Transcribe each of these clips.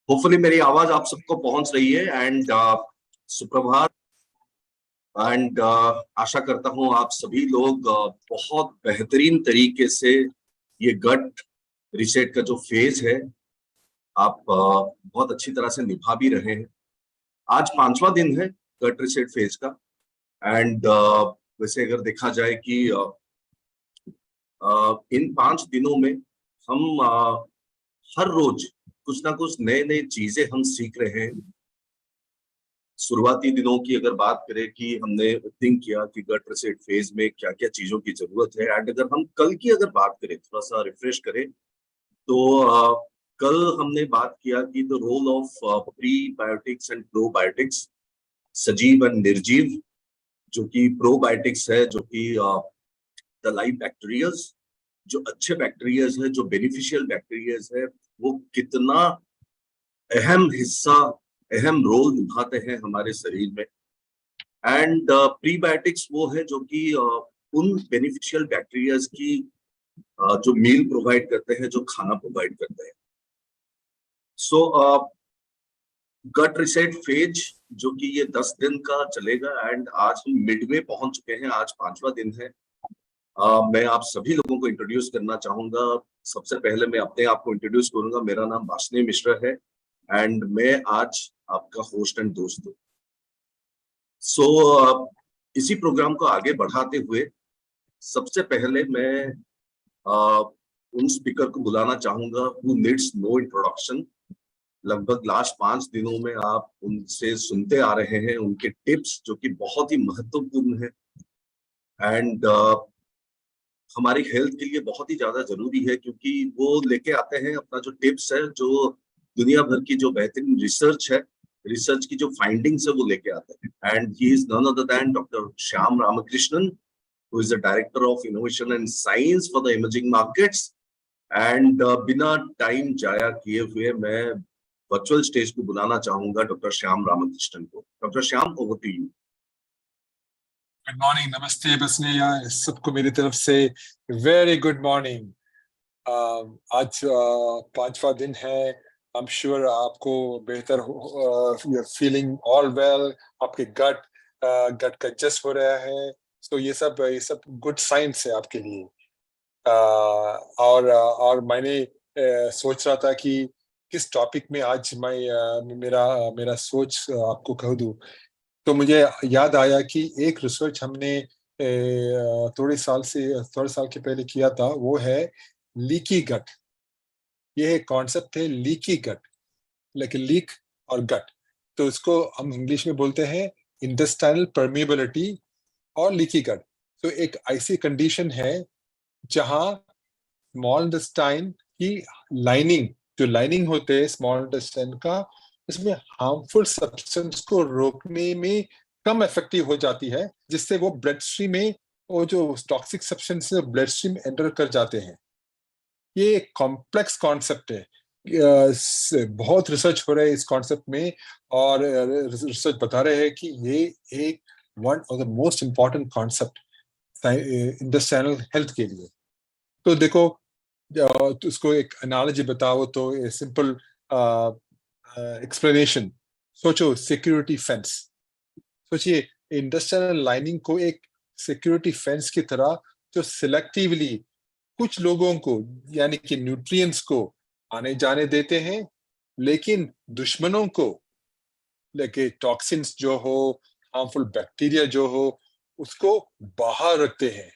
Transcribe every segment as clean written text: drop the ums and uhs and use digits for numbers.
Hopefully मेरी आवाज आप सबको पहुंच रही है एंड सुप्रभात। एंड आशा करता हूं आप सभी लोग बहुत बेहतरीन तरीके से ये गट रिसेट का जो फेज है आप बहुत अच्छी तरह से निभा भी रहे हैं। आज 5वां दिन है गट रिसेट फेज का। एंड वैसे अगर देखा जाए कि इन 5 दिनों में हम हर रोज कुछ ना कुछ नए नए चीजें हम सीख रहे हैं। शुरुआती दिनों की अगर बात करें कि हमने थिंक किया कि गट रिसेट फेज में क्या क्या चीजों की जरूरत है, एंड अगर हम कल की अगर बात करें, थोड़ा सा रिफ्रेश करें, तो कल हमने बात किया कि the role of prebiotics and probiotics, सजीव एंड निर्जीव। जो कि प्रोबायोटिक्स है, जो कि द लाइव बैक्टीरियाज, जो अच्छे बैक्टीरियाज है, जो बेनिफिशियल बैक्टीरियाज है, वो कितना अहम हिस्सा, अहम रोल निभाते हैं हमारे शरीर में। एंड प्रीबायोटिक्स वो है जो कि उन बेनिफिशियल बैक्टीरियाज की जो मील प्रोवाइड करते हैं, जो खाना प्रोवाइड करते हैं। सो गट रिसेट फेज जो कि ये 10 दिन का चलेगा, एंड आज हम मिड में पहुंच चुके हैं। आज 5वां दिन है। मैं आप सभी लोगों को इंट्रोड्यूस करना चाहूंगा। सबसे पहले मैं अपने आप को इंट्रोड्यूस करूंगा। मेरा नाम वासनी मिश्रा है एंड मैं आज आपका होस्ट एंड दोस्त हूँ। सो इसी प्रोग्राम को आगे बढ़ाते हुए सबसे पहले मैं उन स्पीकर को बुलाना चाहूंगा हु नीड्स नो इंट्रोडक्शन। लगभग लास्ट 5 दिनों में आप उनसे सुनते आ रहे हैं उनके टिप्स, जो कि बहुत ही महत्वपूर्ण है एंड हमारी हेल्थ के लिए बहुत ही ज्यादा जरूरी है, क्योंकि वो लेके आते हैं अपना जो टिप्स है, जो दुनिया भर की जो बेहतरीन रिसर्च है, रिसर्च की जो फाइंडिंग्स है, वो लेके आते हैं। And he is none other than doctor Shyam Ramakrishnan, who is the director of innovation and science for the emerging markets। And बिना टाइम जाया किए हुए मैं वर्चुअल स्टेज को बुलाना चाहूंगा डॉक्टर श्याम रामकृष्णन को। Doctor Shyam, over to you. Good morning, नमस्ते बसनिया सबको मेरी तरफ से वेरी गुड मॉर्निंग। आज 5वां दिन है। आई एम श्योर आपको बेहतर you are feeling all well, आपके गट का एडजस्ट हो रहा है। तो ये सब गुड साइंस है आपके लिए। और मैंने सोच रहा था कि किस टॉपिक में आज मैं मेरा सोच आपको कह दूं, तो मुझे याद आया कि एक रिसर्च हमने थोड़े साल के पहले किया था। वो है लीकी गट। ये एक कॉन्सेप्ट है लीकी गट, लेकिन लीक और गट, तो इसको हम इंग्लिश में बोलते हैं इंटेस्टाइनल परमेबिलिटी और लीकी गट। तो एक ऐसी कंडीशन है जहां स्मॉल इंटेस्टाइन की लाइनिंग, जो लाइनिंग होते हैं स्मॉल इंटेस्टाइन का, इसमें हार्मफुल सब्सटेंस को रोकने में कम इफेक्टिव हो जाती है, जिससे वो ब्लड स्ट्रीम में वो जो toxic substance blood stream enter कर जाते हैं। ये एक कॉम्प्लेक्स कॉन्सेप्ट है। बहुत रिसर्च हो रहा है इस कॉन्सेप्ट में, और रिसर्च बता रहे हैं कि ये एक one of the most important concept intestinal health के लिए। तो देखो, तो उसको एक एनालॉजी बताओ तो सिंपल एक्सप्लेनेशन सोचो, सिक्योरिटी फेंस। सोचिए इंडस्ट्रियल लाइनिंग को एक सिक्योरिटी फेंस की तरह, जो सिलेक्टिवली कुछ लोगों को यानी कि न्यूट्रिएंट्स को आने जाने देते हैं, लेकिन दुश्मनों को, लेके टॉक्सिन्स जो हो, हार्मफुल बैक्टीरिया जो हो, उसको बाहर रखते हैं।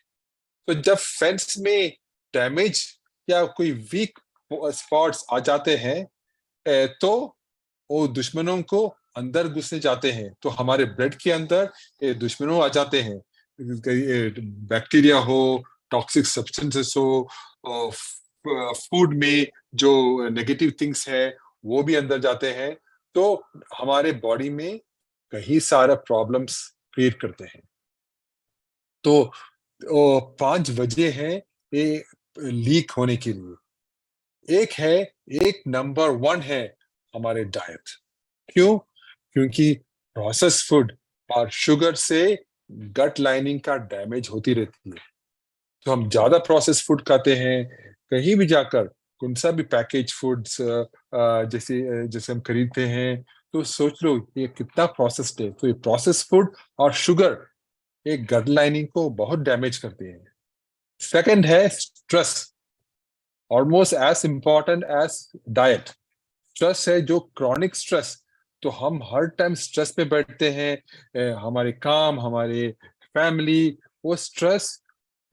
तो जब फेंस में डैमेज या कोई वीक स्पॉट्स आ जाते हैं, तो वो दुश्मनों को अंदर घुसने जाते हैं। तो हमारे ब्लड के अंदर दुश्मनों आ जाते हैं, बैक्टीरिया हो, टॉक्सिक सब्सटेंसेस हो, फूड में जो नेगेटिव थिंग्स है वो भी अंदर जाते हैं। तो हमारे बॉडी में कई सारा प्रॉब्लम्स क्रिएट करते हैं। तो 5 वजह है ये लीक होने के लिए। एक नंबर 1 है हमारे डाइट। क्यों? क्योंकि प्रोसेस फूड और शुगर से गट लाइनिंग का डैमेज होती रहती है। तो हम ज्यादा प्रोसेस फूड खाते हैं, कहीं भी जाकर कौन सा भी पैकेज फूड्स जैसे जैसे हम खरीदते हैं, तो सोच लो ये कितना प्रोसेस्ड है। तो ये प्रोसेस फूड और शुगर एक गट लाइनिंग को बहुत डैमेज करते हैं। सेकंड है stress, almost as important as diet. Stress है जो क्रॉनिक स्ट्रेस, तो हम हर टाइम स्ट्रेस पे बैठते हैं, हमारे काम, हमारे फैमिली, वो स्ट्रेस,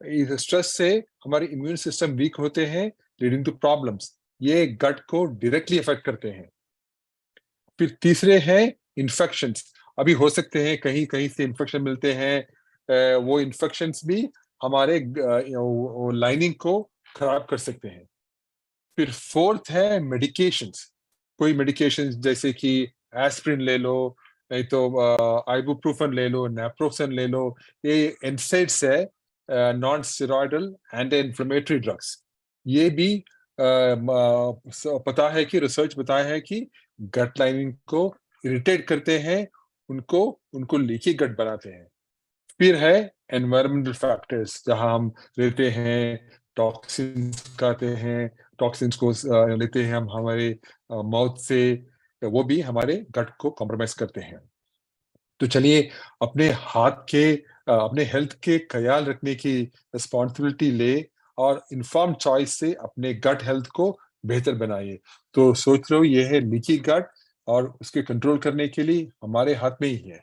इस स्ट्रेस से हमारे इम्यून सिस्टम वीक होते हैं, लीडिंग टू प्रॉब्लम्स। ये गट को डायरेक्टली अफेक्ट करते हैं। फिर तीसरे हैं इन्फेक्शंस। अभी हो सकते हैं कहीं कहीं से इन्फेक्शन मिलते हैं, वो इन्फेक्शंस भी हमारे लाइनिंग को खराब कर सकते हैं। फिर फोर्थ है मेडिकेशंस। कोई मेडिकेशंस जैसे कि एस्प्रिन ले लो, नहीं तो आइबुप्रोफेन ले लो, नेप्रोक्सन ले लो। ये एनसेड्स है, non steroidal anti inflammatory drugs. ये भी पता है कि रिसर्च बताया है कि गट लाइनिंग को इरिटेट करते हैं, उनको उनको लीकी गट बनाते हैं। फिर है एनवायरमेंटल फैक्टर्स, जहां हम रहते हैं, टॉक्सिन्स खाते हैं, टॉक्सिन्स को लेते हैं हम हमारे माउथ से, वो भी हमारे गट को कॉम्प्रोमाइज करते हैं। तो चलिए अपने हाथ के अपने हेल्थ के ख्याल रखने की रिस्पॉन्सिबिलिटी ले और इन्फॉर्म चॉइस से अपने गट हेल्थ को बेहतर बनाइए। तो सोच लो ये है लीकी गट, और उसके कंट्रोल करने के लिए हमारे हाथ में ही है।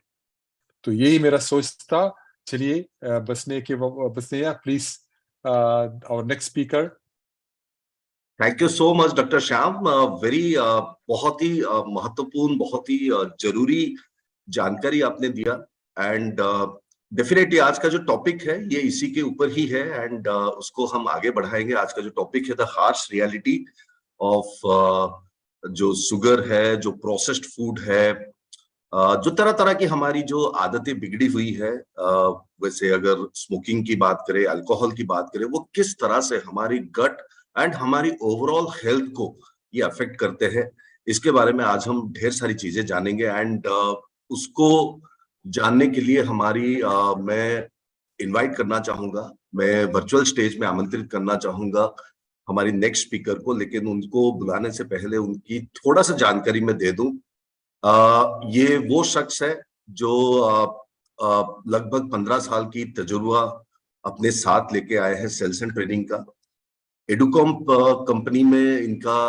तो यही मेरा सोच था। चलिए बसने प्लीज और next speaker. Thank you so much doctor Shyam, very बहुत ही महत्वपूर्ण, बहुत ही जरूरी जानकारी आपने दिया। एंड डेफिनेटली आज का जो टॉपिक है ये इसी के ऊपर ही है, एंड उसको हम आगे बढ़ाएंगे। आज का जो टॉपिक है द हार्श रियलिटी ऑफ जो शुगर है, जो प्रोसेस्ड फूड है, जो तरह तरह की हमारी जो आदतें बिगड़ी हुई है, वैसे अगर स्मोकिंग की बात करें, अल्कोहल की बात करें, वो किस तरह से हमारी गट एंड हमारी ओवरऑल हेल्थ को ये अफेक्ट करते हैं, इसके बारे में आज हम ढेर सारी चीजें जानेंगे। एंड उसको जानने के लिए मैं इनवाइट करना चाहूंगा, मैं वर्चुअल स्टेज में आमंत्रित करना चाहूंगा हमारी नेक्स्ट स्पीकर को। लेकिन उनको बुलाने से पहले उनकी थोड़ा सा जानकारी मैं दे दूं। ये वो शख्स है जो लगभग 15 साल की तजुर्बा अपने साथ लेके आए हैं सेल्स एंड ट्रेनिंग का। एडुकॉम्प कंपनी में इनका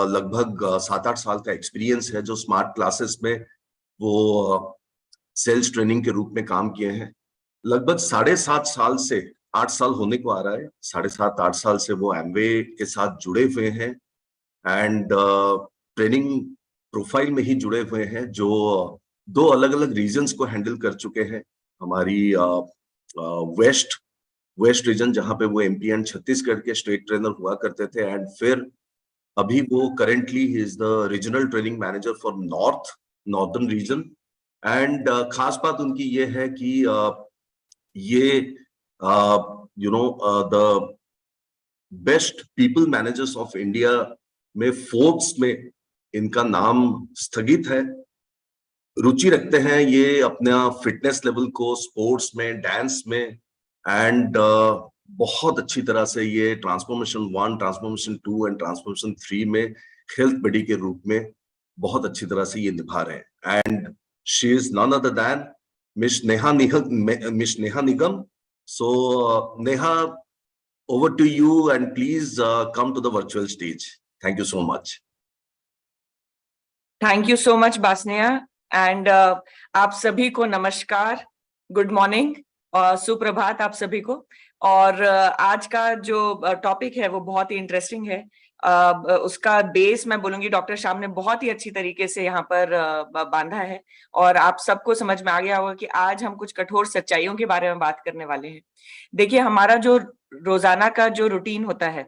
लगभग 7-8 साल का एक्सपीरियंस है, जो स्मार्ट क्लासेस में वो सेल्स ट्रेनिंग के रूप में काम किए हैं। लगभग 7.5 साल से 8 साल होने को आ रहा है, 7.5-8 साल से वो एमवे के साथ जुड़े हुए हैं, एंड ट्रेनिंग प्रोफाइल में ही जुड़े हुए हैं, जो 2 अलग अलग रीजन्स को हैंडल कर चुके हैं। हमारी वेस्ट रीजन, जहां पे वो एमपी एंड छत्तीसगढ़ के स्टेट ट्रेनर हुआ करते थे, एंड फिर अभी वो currently he is the regional training manager for northern region. And खास बात उनकी ये है कि ये the best people managers of India में फोर्ब्स में इनका नाम स्थगित है। रुचि रखते हैं ये अपना फिटनेस लेवल को स्पोर्ट्स में, डांस में, एंड बहुत अच्छी तरह से ये ट्रांसफॉर्मेशन 1, ट्रांसफॉर्मेशन 2 एंड ट्रांसफॉर्मेशन 3 में हेल्थ बडी के रूप में बहुत अच्छी तरह से ये निभा रहे हैं। And she is none other than miss Neha Nigam. So Neha, over to you, and please come to the virtual stage. Thank you so much. Thank you so much, Basneya. And आप सभी को नमस्कार, गुड मॉर्निंग और सुप्रभात आप सभी को। और आज का जो टॉपिक है वो बहुत ही इंटरेस्टिंग है। उसका बेस मैं बोलूंगी डॉक्टर श्याम ने बहुत ही अच्छी तरीके से यहाँ पर बांधा है, और आप सबको समझ में आ गया होगा कि आज हम कुछ कठोर सच्चाइयों के बारे में बात करने वाले हैं। देखिए, हमारा जो रोजाना का जो रूटीन होता है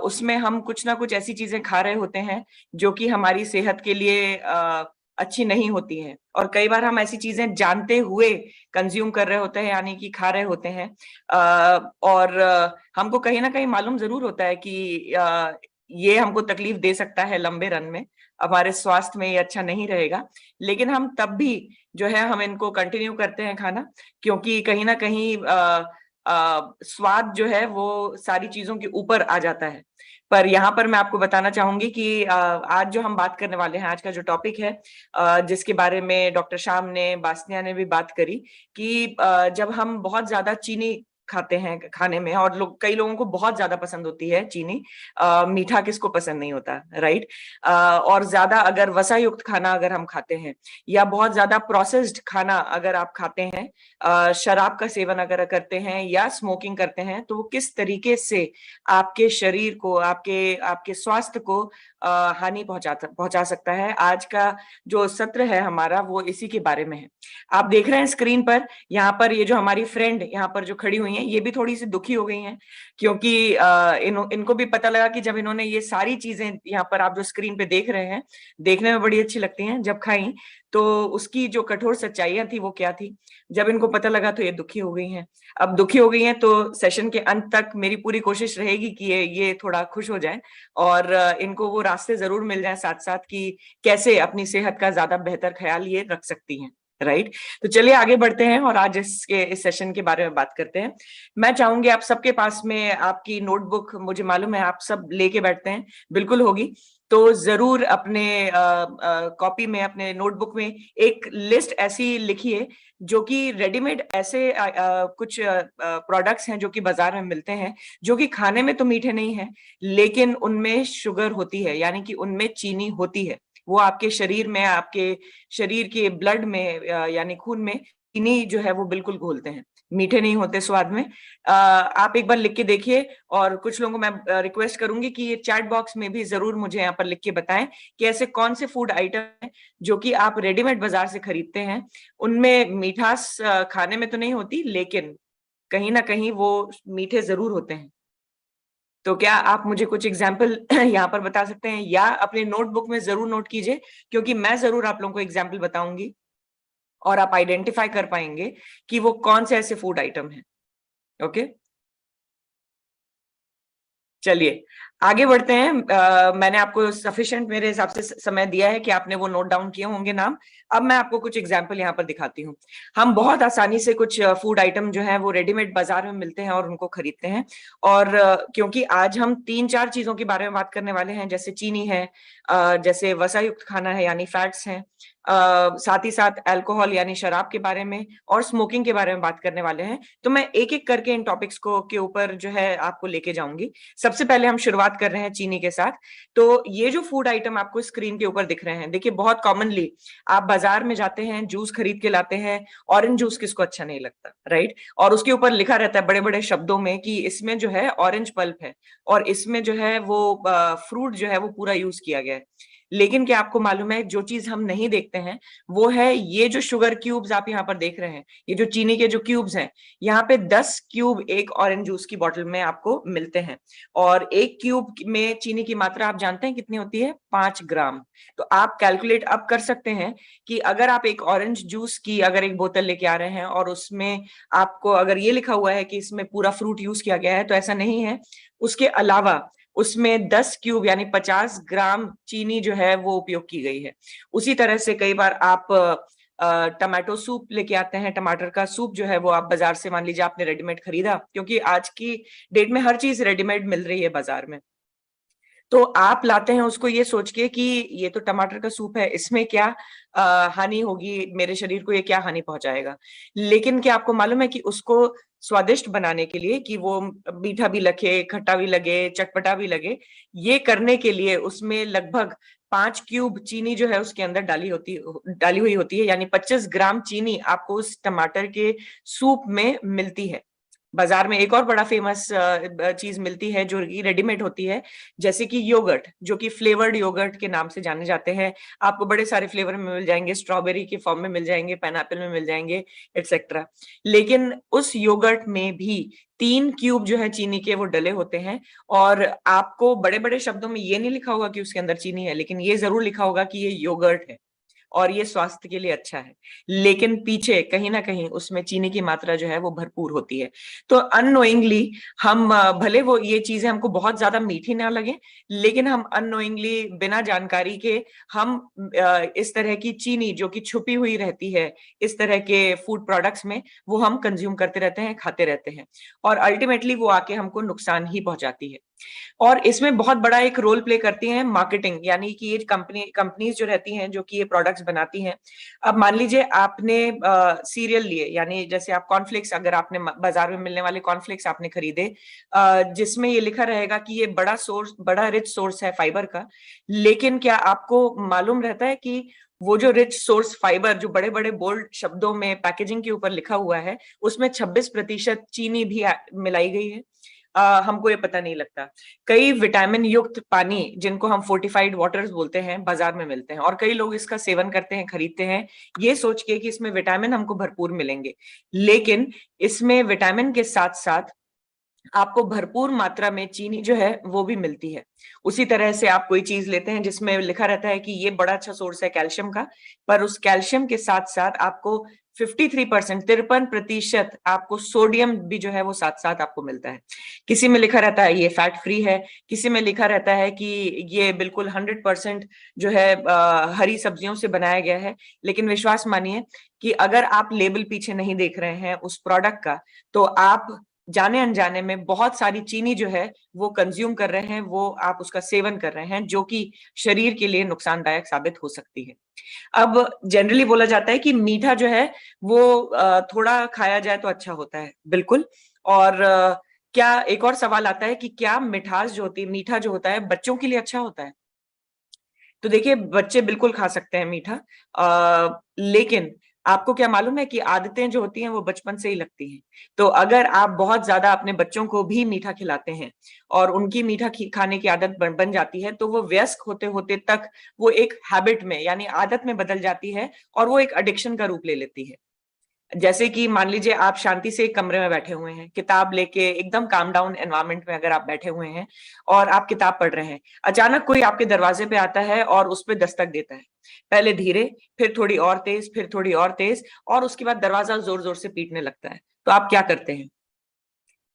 उसमें हम कुछ ना कुछ ऐसी चीजें खा रहे होते हैं जो कि हमारी सेहत के लिए अच्छी नहीं होती है, और कई बार हम ऐसी चीजें जानते हुए कंज्यूम कर रहे होते हैं, यानी कि खा रहे होते हैं। और हमको कहीं ना कहीं मालूम जरूर होता है कि ये हमको तकलीफ दे सकता है लंबे रन में, हमारे स्वास्थ्य में ये अच्छा नहीं रहेगा। लेकिन हम तब भी जो है हम इनको कंटिन्यू करते हैं खाना, क्योंकि कहीं ना कहीं स्वाद जो है वो सारी चीजों के ऊपर आ जाता है। पर यहाँ पर मैं आपको बताना चाहूंगी कि आज जो हम बात करने वाले हैं, आज का जो टॉपिक है, जिसके बारे में डॉक्टर श्याम ने, बासनिया ने भी बात करी, कि जब हम बहुत ज्यादा चीनी खाते हैं खाने में, और कई लोगों को बहुत ज्यादा पसंद होती है चीनी, मीठा किसको पसंद नहीं होता, राइट? और ज्यादा अगर वसा युक्त खाना अगर हम खाते हैं, या बहुत ज्यादा प्रोसेस्ड खाना अगर आप खाते हैं, शराब का सेवन अगर करते हैं या स्मोकिंग करते हैं, तो वो किस तरीके से आपके शरीर को, आपके आपके स्वास्थ्य को हानि पहुंचा सकता है। आज का जो सत्र है हमारा वो इसी के बारे में है। आप देख रहे हैं स्क्रीन पर, यहाँ पर ये जो हमारी फ्रेंड यहाँ पर जो खड़ी हुई हैं, ये भी थोड़ी सी दुखी हो गई हैं, क्योंकि इनको भी पता लगा कि जब इन्होंने ये सारी चीजें यहाँ पर आप जो स्क्रीन पे देख रहे हैं, देखने में बड़ी अच्छी लगती हैं, जब खाई तो उसकी जो कठोर सच्चाइयां थी वो क्या थी, जब इनको पता लगा तो ये दुखी हो गई हैं। अब दुखी हो गई हैं तो सेशन के अंत तक मेरी पूरी कोशिश रहेगी कि ये थोड़ा खुश हो जाए, और इनको वो रास्ते जरूर मिल जाए साथ साथ कि कैसे अपनी सेहत का ज्यादा बेहतर ख्याल ये रख सकती हैं, राइट? तो चलिए आगे बढ़ते हैं और आज इस सेशन के बारे में बात करते हैं। मैं चाहूंगी आप सबके पास में आपकी नोटबुक, मुझे मालूम है आप सब लेके बैठते हैं, बिल्कुल होगी, तो जरूर अपने कॉपी में, अपने नोटबुक में एक लिस्ट ऐसी लिखिए जो कि रेडीमेड ऐसे कुछ प्रोडक्ट्स हैं जो कि बाजार में मिलते हैं, जो कि खाने में तो मीठे नहीं है, लेकिन उनमें शुगर होती है, यानी कि उनमें चीनी होती है। वो आपके शरीर में, आपके शरीर के ब्लड में, यानी खून में चीनी जो है वो बिल्कुल घोलते हैं, मीठे नहीं होते स्वाद में। आप एक बार लिख के देखिए, और कुछ लोगों को मैं रिक्वेस्ट करूंगी कि ये चैट बॉक्स में भी जरूर मुझे यहाँ पर लिख के बताएं कि ऐसे कौन से फूड आइटम हैं जो कि आप रेडीमेड बाजार से खरीदते हैं, उनमें मिठास खाने में तो नहीं होती, लेकिन कहीं ना कहीं वो मीठे जरूर होते हैं। तो क्या आप मुझे कुछ एग्जाम्पल यहाँ पर बता सकते हैं, या अपने नोटबुक में जरूर नोट कीजिए, क्योंकि मैं जरूर आप लोगों को एग्जाम्पल बताऊंगी और आप आइडेंटिफाई कर पाएंगे कि वो कौन से ऐसे फूड आइटम हैं। ओके, चलिए आगे बढ़ते हैं। मैंने आपको सफिशिएंट मेरे हिसाब से समय दिया है कि आपने वो नोट डाउन किए होंगे नाम। अब मैं आपको कुछ एग्जाम्पल यहाँ पर दिखाती हूँ। हम बहुत आसानी से कुछ फूड आइटम जो है वो रेडीमेड बाजार में मिलते हैं और उनको खरीदते हैं, और क्योंकि आज हम 3-4 चीजों के बारे में बात करने वाले हैं, जैसे चीनी है, जैसे वसा युक्त खाना है यानी फैट्स हैं, साथ ही साथ अल्कोहल यानी शराब के बारे में, और स्मोकिंग के बारे में बात करने वाले हैं। तो मैं एक एक करके इन टॉपिक्स को के ऊपर जो है आपको लेके जाऊंगी। सबसे पहले हम शुरुआत कर रहे हैं चीनी के साथ। तो ये जो फूड आइटम आपको स्क्रीन के ऊपर दिख रहे हैं, देखिए बहुत कॉमनली आप बाजार में जाते हैं, जूस खरीद के लाते हैं, ऑरेंज जूस किसको अच्छा नहीं लगता, राइट? और उसके ऊपर लिखा रहता है बड़े बड़े शब्दों में कि इसमें जो है ऑरेंज पल्प है, और इसमें जो है वो फ्रूट जो है वो पूरा यूज किया गया है। लेकिन क्या आपको मालूम है, जो चीज हम नहीं देखते हैं वो है ये जो शुगर क्यूब्स आप यहाँ पर देख रहे हैं, ये जो चीनी के जो क्यूब्स हैं, यहाँ पे 10 क्यूब एक ऑरेंज जूस की बोतल में आपको मिलते हैं, और एक क्यूब में चीनी की मात्रा आप जानते हैं कितनी होती है? 5 ग्राम। तो आप कैलकुलेट अब कर सकते हैं कि अगर आप एक ऑरेंज जूस की अगर एक बोतल लेके आ रहे हैं और उसमें आपको अगर ये लिखा हुआ है कि इसमें पूरा फ्रूट यूज किया गया है, तो ऐसा नहीं है। उसके अलावा उसमें 10 क्यूब यानी 50 ग्राम चीनी जो है वो उपयोग की गई है। उसी तरह से कई बार आप टमाटो सूप लेके आते हैं, टमाटर का सूप जो है वो आप बाजार से, मान लीजिए आपने रेडीमेड खरीदा, क्योंकि आज की डेट में हर चीज रेडीमेड मिल रही है बाजार में, तो आप लाते हैं उसको ये सोच के कि ये तो टमाटर का सूप है, इसमें क्या हानि होगी, मेरे शरीर को ये क्या हानि पहुंचाएगा। लेकिन क्या आपको मालूम है कि उसको स्वादिष्ट बनाने के लिए, कि वो मीठा भी लगे, खट्टा भी लगे, चटपटा भी लगे, ये करने के लिए उसमें लगभग 5 क्यूब चीनी जो है उसके अंदर डाली हुई होती है, यानी 25 ग्राम चीनी आपको उस टमाटर के सूप में मिलती है। बाजार में एक और बड़ा फेमस चीज मिलती है जो रेडीमेड होती है, जैसे कि योगर्ट, जो कि फ्लेवर्ड योगर्ट के नाम से जाने जाते हैं। आपको बड़े सारे फ्लेवर में मिल जाएंगे, स्ट्रॉबेरी के फॉर्म में मिल जाएंगे, पाइनएप्पल में मिल जाएंगे, एटसेट्रा। लेकिन उस योगर्ट में भी 3 क्यूब जो है चीनी के वो डले होते हैं, और आपको बड़े बड़े शब्दों में ये नहीं लिखा होगा कि उसके अंदर चीनी है, लेकिन ये जरूर लिखा होगा कि ये योगर्ट है और ये स्वास्थ्य के लिए अच्छा है। लेकिन पीछे कहीं ना कहीं उसमें चीनी की मात्रा जो है वो भरपूर होती है। तो अननोइंगली हम, भले वो ये चीजें हमको बहुत ज्यादा मीठी ना लगे, लेकिन हम अननोइंगली, बिना जानकारी के, हम इस तरह की चीनी जो कि छुपी हुई रहती है इस तरह के फूड प्रोडक्ट्स में, वो हम कंज्यूम करते रहते हैं, खाते रहते हैं, और अल्टीमेटली वो आके हमको नुकसान ही पहुंचाती है। और इसमें बहुत बड़ा एक रोल प्ले करती हैं मार्केटिंग, यानी कि ये कंपनीज जो रहती हैं जो कि ये प्रोडक्ट्स बनाती हैं। अब मान लीजिए आपने सीरियल लिए, यानी जैसे आप कॉर्नफ्लेक्स, अगर आपने बाजार में मिलने वाले कॉर्नफ्लेक्स आपने खरीदे, जिसमें ये लिखा रहेगा कि ये बड़ा रिच सोर्स है फाइबर का, लेकिन क्या आपको मालूम रहता है कि वो जो रिच सोर्स फाइबर जो बड़े बड़े बोल्ड शब्दों में पैकेजिंग के ऊपर लिखा हुआ है, उसमें 26% चीनी भी मिलाई गई है? हमको ये पता नहीं लगता। कई विटामिन युक्त पानी, जिनको हम फोर्टिफाइड वाटर्स बोलते हैं, बाजार में मिलते हैं और कई लोग इसका सेवन करते हैं, खरीदते हैं, ये सोच के कि इसमें विटामिन हमको भरपूर मिलेंगे। लेकिन इसमें विटामिन के साथ साथ आपको भरपूर मात्रा में चीनी जो है वो भी मिलती है। उसी तरह से आप कोई चीज लेते हैं जिसमें लिखा रहता है कि ये बड़ा अच्छा सोर्स है कैल्शियम का, पर उस कैल्शियम के साथ साथ आपको 53% आपको सोडियम भी जो है वो साथ साथ आपको मिलता है। किसी में लिखा रहता है ये फैट फ्री है, किसी में लिखा रहता है कि ये बिल्कुल 100% जो है हरी सब्जियों से बनाया गया है। लेकिन विश्वास मानिए कि अगर आप लेबल पीछे नहीं देख रहे हैं उस प्रोडक्ट का, तो आप जाने अनजाने में बहुत सारी चीनी जो है वो कंज्यूम कर रहे हैं, वो आप उसका सेवन कर रहे हैं, जो कि शरीर के लिए नुकसानदायक साबित हो सकती है। अब जनरली बोला जाता है कि मीठा जो है वो थोड़ा खाया जाए तो अच्छा होता है, बिल्कुल। और क्या एक और सवाल आता है कि क्या मिठास जो होती है, मीठा जो होता है, बच्चों के लिए अच्छा होता है? तो देखिए, बच्चे बिल्कुल खा सकते हैं मीठा, लेकिन आपको क्या मालूम है कि आदतें जो होती हैं वो बचपन से ही लगती हैं। तो अगर आप बहुत ज्यादा अपने बच्चों को भी मीठा खिलाते हैं और उनकी मीठा खाने की आदत बन जाती है, तो वो वयस्क होते होते तक वो एक हैबिट में, यानी आदत में बदल जाती है और वो एक एडिक्शन का रूप ले लेती है। जैसे कि मान लीजिए आप शांति से एक कमरे में बैठे हुए हैं, किताब लेके एकदम काम डाउन एनवायरनमेंट में अगर आप बैठे हुए हैं और आप किताब पढ़ रहे हैं, अचानक कोई आपके दरवाजे पे आता है और उस पे दस्तक देता है। पहले धीरे, फिर थोड़ी और तेज, फिर थोड़ी और तेज, और उसके बाद दरवाजा जोर-जोर से पीटने लगता है। तो आप क्या करते हैं?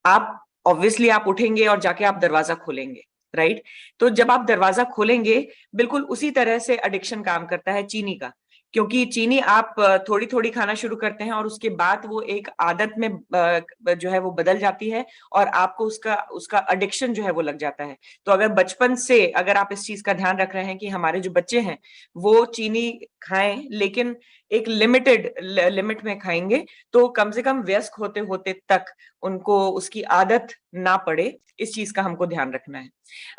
आप ऑब्वियसली आप उठेंगे और जाके आप दरवाजा खोलेंगे, राइट? तो जब आप दरवाजा खोलेंगे, बिल्कुल उसी तरह से एडिक्शन काम करता है चीनी का। क्योंकि चीनी आप थोड़ी-थोड़ी खाना शुरू करते हैं और उसके बाद वो एक आदत में जो है वो बदल जाती है और आपको उसका उसका एडिक्शन जो है वो लग जाता है। तो अगर बचपन से अगर आप इस चीज़ का ध्यान रख रहे हैं कि हमारे जो बच्चे हैं, वो चीनी खाएँ, लेकिन एक लिमिट में खाएँगे, तो कम से कम वयस्क होते-होते तक उनको उसकी आदत ना पड़े, इस चीज़ का हमको ध्यान रखना है।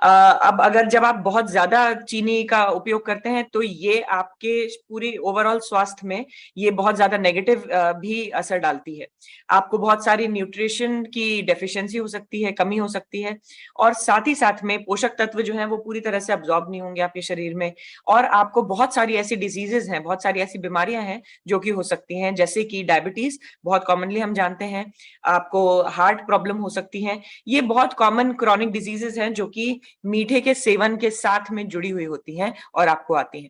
अब अगर जब आप बहुत ज़्यादा चीनी का उपयोग करते हैं, तो ये आपके पूरी ओवरऑल स्वास्थ्य में ये बहुत ज़्यादा नेगेटिव भी असर डालती है। आपको बहुत सारी न्यूट्रिशन की डेफिशिएंसी हो सकती है, कमी हो सकती है, और साथ ही साथ में पोषक तत्व जो हैं वो पूरी तरह से अब्ज़ॉर्ब नहीं होंगे आपके शरीर में, और आपको बहुत सारी ऐसी डिसीज़ेज़ हैं, बहुत सारी ऐसी बीमारियाँ हैं जो कि हो सकती हैं, जैसे कि डायबिटीज़ बहुत कॉमनली हम जानते हैं, आपको हार्ट प्रॉब्लम हो सकती है। ये बहुत कॉमन क्रॉनिक डिजीज़ेज़ हैं जो कि मीठे के सेवन के साथ में जुड़ी हुई होती हैं और आपको आती हैं।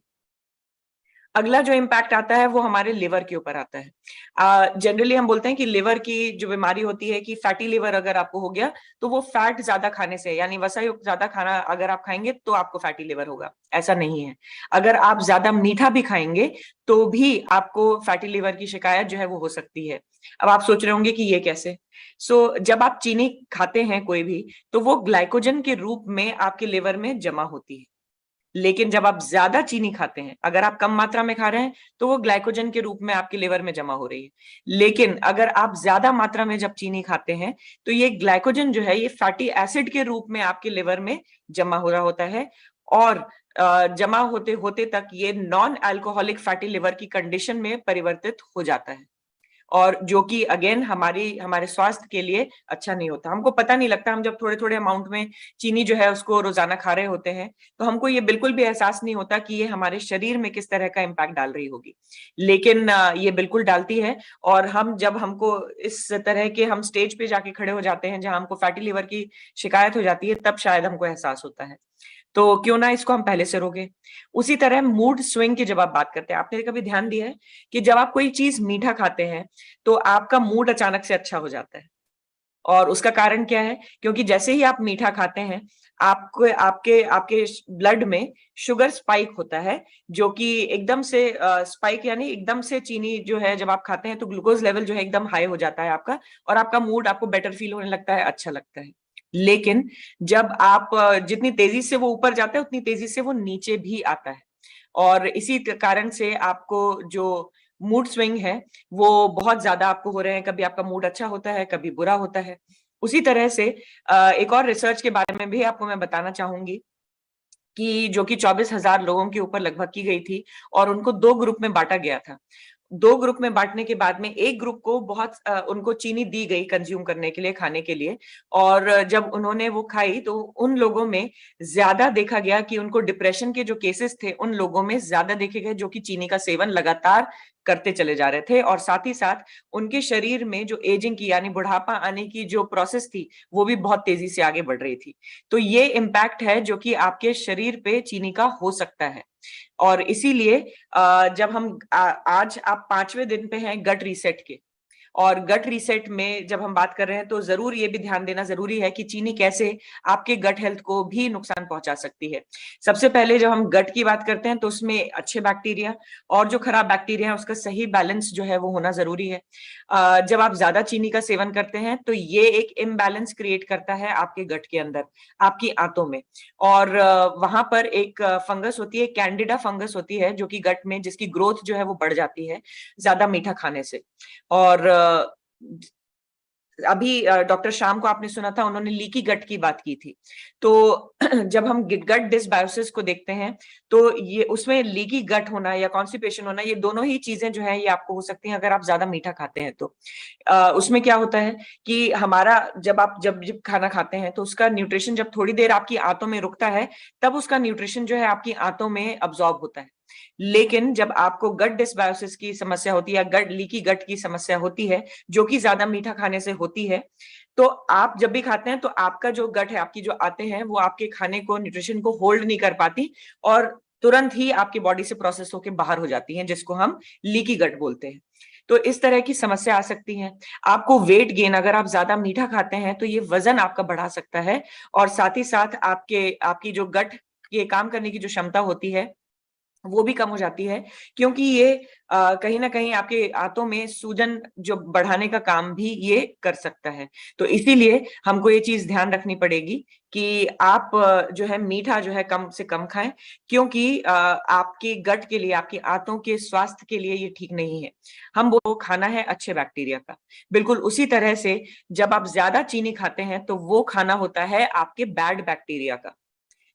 अगला जो इम्पैक्ट आता है वो हमारे लिवर के ऊपर आता है। जनरली हम बोलते हैं कि लिवर की जो बीमारी होती है कि फैटी लिवर अगर आपको हो गया, तो वो फैट ज़्यादा खाने से, यानी वसा युक्त ज़्यादा खाना अगर आप खाएँगे तो आपको फैटी लिवर होगा, ऐसा नहीं है। अगर आप ज़्यादा मीठा भी खाएँगे, तो भी आपको फैटी लिवर की शिकायत जो है वो हो सकती है। अब आप सोच रहे होंगे कि ये कैसे? जब आप चीनी खाते हैं कोई भी, तो वो ग्लाइकोजन के रूप में आपके लिवर में जमा होती है। लेकिन जब आप ज़्यादा चीनी खाते हैं, अगर आप कम मात्रा में खा रहे हैं, तो वो ग्लाइकोजन के रूप में आपके लिवर में जमा हो रही है। लेकिन अगर आप ज़्यादा मात्रा में जब चीनी खाते हैं, तो ये ग्लाइकोजन जो है, ये फैटी एसिड के रूप में आपके लिवर में जमा हो रहा होता है, और जमा होते-होते तक ये नॉन अल्कोहलिक फैटी लिवर की कंडीशन में परिवर्तित हो जाता है। और जो कि अगेन हमारे स्वास्थ्य के लिए अच्छा नहीं होता। हमको पता नहीं लगता, हम जब थोड़े-थोड़े अमाउंट में चीनी जो है उसको रोज़ाना खा रहे होते हैं, तो हमको ये बिल्कुल भी एहसास नहीं होता कि ये हमारे शरीर में किस तरह का इम्पैक्ट डाल रही होगी। लेकिन ये बिल्कुल डालती है, और जब हमको इस तरह के हम स्टेज पे जाके खड़े हो जाते हैं, जहाँ हमको फैटी लिवर की शिकायत हो जाती है, तब शायद हमको एहसास होता है। तो क्यों ना इसको हम पहले से रोकें। उसी तरह मूड स्विंग की जब आप बात करते हैं, आपने कभी ध्यान दिया है कि जब आप कोई चीज़ मीठा खाते हैं, तो आपका मूड अचानक से अच्छा हो जाता है। और उसका कारण क्या है? क्योंकि जैसे ही आप मीठा खाते हैं, आपको आपके आपके ब्लड में शुगर स्पाइक होता है, जो कि एकदम से स्पाइक, यानी एकदम से चीनी जो है जब आप खाते हैं, तो ग्लूकोज़ लेवल जो है एकदम हाई हो जाता है आपका, और आपका मूड आपको बेटर फील होने लगता है, अच्छा लगता है। लेकिन जब आप जितनी तेजी से वो ऊपर जाता है उतनी तेजी से वो नीचे भी आता है, और इसी कारण से आपको जो मूड स्विंग है वो बहुत ज्यादा आपको हो रहे हैं। कभी आपका मूड अच्छा होता है, कभी बुरा होता है। उसी तरह से एक और रिसर्च के बारे में भी आपको मैं बताना चाहूंगी कि जो कि 24,000 लोगों के ऊपर लगभग की गई थी, और उनको 2 ग्रुप में बांटा गया था। 2 ग्रुप में बांटने के बाद में एक ग्रुप को बहुत उनको चीनी दी गई कंज्यूम करने के लिए, खाने के लिए, और जब उन्होंने वो खाई तो उन लोगों में ज्यादा देखा गया कि उनको डिप्रेशन के जो केसेस थे उन लोगों में ज्यादा देखे गए, जो कि चीनी का सेवन लगातार करते चले जा रहे थे, और साथ ही साथ उनके शरीर में जो एजिंग की यानी बुढ़ापा आने की जो प्रोसेस थी वो भी बहुत तेजी से आगे बढ़ रही थी। तो ये इम्पैक्ट है जो कि आपके शरीर पे चीनी का हो सकता है। और इसीलिए जब हम आज आप 5वें दिन पे हैं गट रीसेट के, और गट रीसेट में जब हम बात कर रहे हैं तो जरूर ये भी ध्यान देना जरूरी है कि चीनी कैसे आपके गट हेल्थ को भी नुकसान पहुंचा सकती है। सबसे पहले जब हम गट की बात करते हैं तो उसमें अच्छे बैक्टीरिया और जो खराब बैक्टीरिया है उसका सही बैलेंस जो है वो होना जरूरी है। जब आप ज्यादा चीनी का सेवन करते हैं तो ये एक इम्बैलेंस क्रिएट करता है आपके गट के अंदर, आपकी आंतों में, और वहां पर एक फंगस होती है, कैंडिडा फंगस होती है, जो कि गट में जिसकी ग्रोथ जो है वो बढ़ जाती है ज्यादा मीठा खाने से। और अभी डॉक्टर श्याम को आपने सुना था, उन्होंने लीकी गट की बात की थी। तो जब हम गट डिसबायोसिस को देखते हैं तो ये उसमें लीकी गट होना या कॉन्स्टिपेशन होना, ये दोनों ही चीजें जो है ये आपको हो सकती हैं अगर आप ज्यादा मीठा खाते हैं तो। उसमें क्या होता है कि हमारा जब खाना खाते हैं तो उसका न्यूट्रिशन जब थोड़ी देर आपकी आंतों में रुकता है तब उसका न्यूट्रिशन जो है आपकी आंतों में अब्सॉर्ब होता है। लेकिन जब आपको गट डिसबायोसिस की समस्या होती है या गट लीकी गट की समस्या होती है, जो कि ज्यादा मीठा खाने से होती है, तो आप जब भी खाते हैं तो आपका जो गट है, आपकी जो आते हैं वो आपके खाने को, न्यूट्रिशन को होल्ड नहीं कर पाती और तुरंत ही आपकी बॉडी से प्रोसेस होकर बाहर हो जाती हैं, जिसको हम लीकी गट बोलते हैं। तो इस तरह की समस्या आ सकती है। आपको वेट गेन, अगर आप ज्यादा मीठा खाते हैं तो ये वजन आपका बढ़ा सकता है, और साथ ही साथ आपकी जो गट ये काम करने की जो क्षमता होती है वो भी कम हो जाती है, क्योंकि ये कहीं ना कहीं आपके आंतों में सूजन जो बढ़ाने का काम भी ये कर सकता है। तो इसीलिए हमको ये चीज ध्यान रखनी पड़ेगी कि आप जो है मीठा जो है कम से कम खाएं, क्योंकि आपके गट के लिए, आपकी आंतों के स्वास्थ्य के लिए ये ठीक नहीं है। हम वो खाना है अच्छे बैक्टीरिया का। बिल्कुल उसी तरह से जब आप ज्यादा चीनी खाते हैं तो वो खाना होता है आपके बैड बैक्टीरिया का।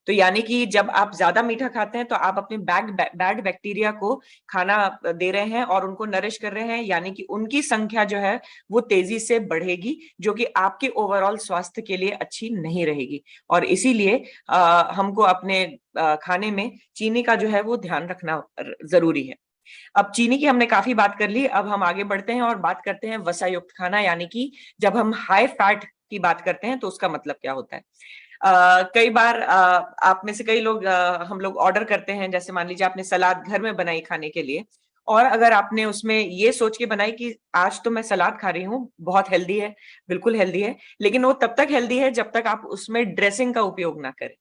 तो यानी कि जब आप ज्यादा मीठा खाते हैं तो आप अपने बैड बैक्टीरिया को खाना दे रहे हैं और उनको नरिश कर रहे हैं, यानी कि उनकी संख्या जो है वो तेजी से बढ़ेगी, जो कि आपके ओवरऑल स्वास्थ्य के लिए अच्छी नहीं रहेगी। और इसीलिए हमको अपने खाने में चीनी का जो है वो ध्यान रखना जरूरी है। अब चीनी की हमने काफी बात कर ली, अब हम आगे बढ़ते हैं और बात करते हैं वसा युक्त खाना, यानी कि जब हम हाई फैट की बात करते हैं तो उसका मतलब क्या होता है। कई बार आप में से कई लोग हम लोग ऑर्डर करते हैं, जैसे मान लीजिए आपने सलाद घर में बनाई खाने के लिए, और अगर आपने उसमें ये सोच के बनाई कि आज तो मैं सलाद खा रही हूँ, बहुत हेल्दी है, बिल्कुल हेल्दी है, लेकिन वो तब तक हेल्दी है जब तक आप उसमें ड्रेसिंग का उपयोग ना करें।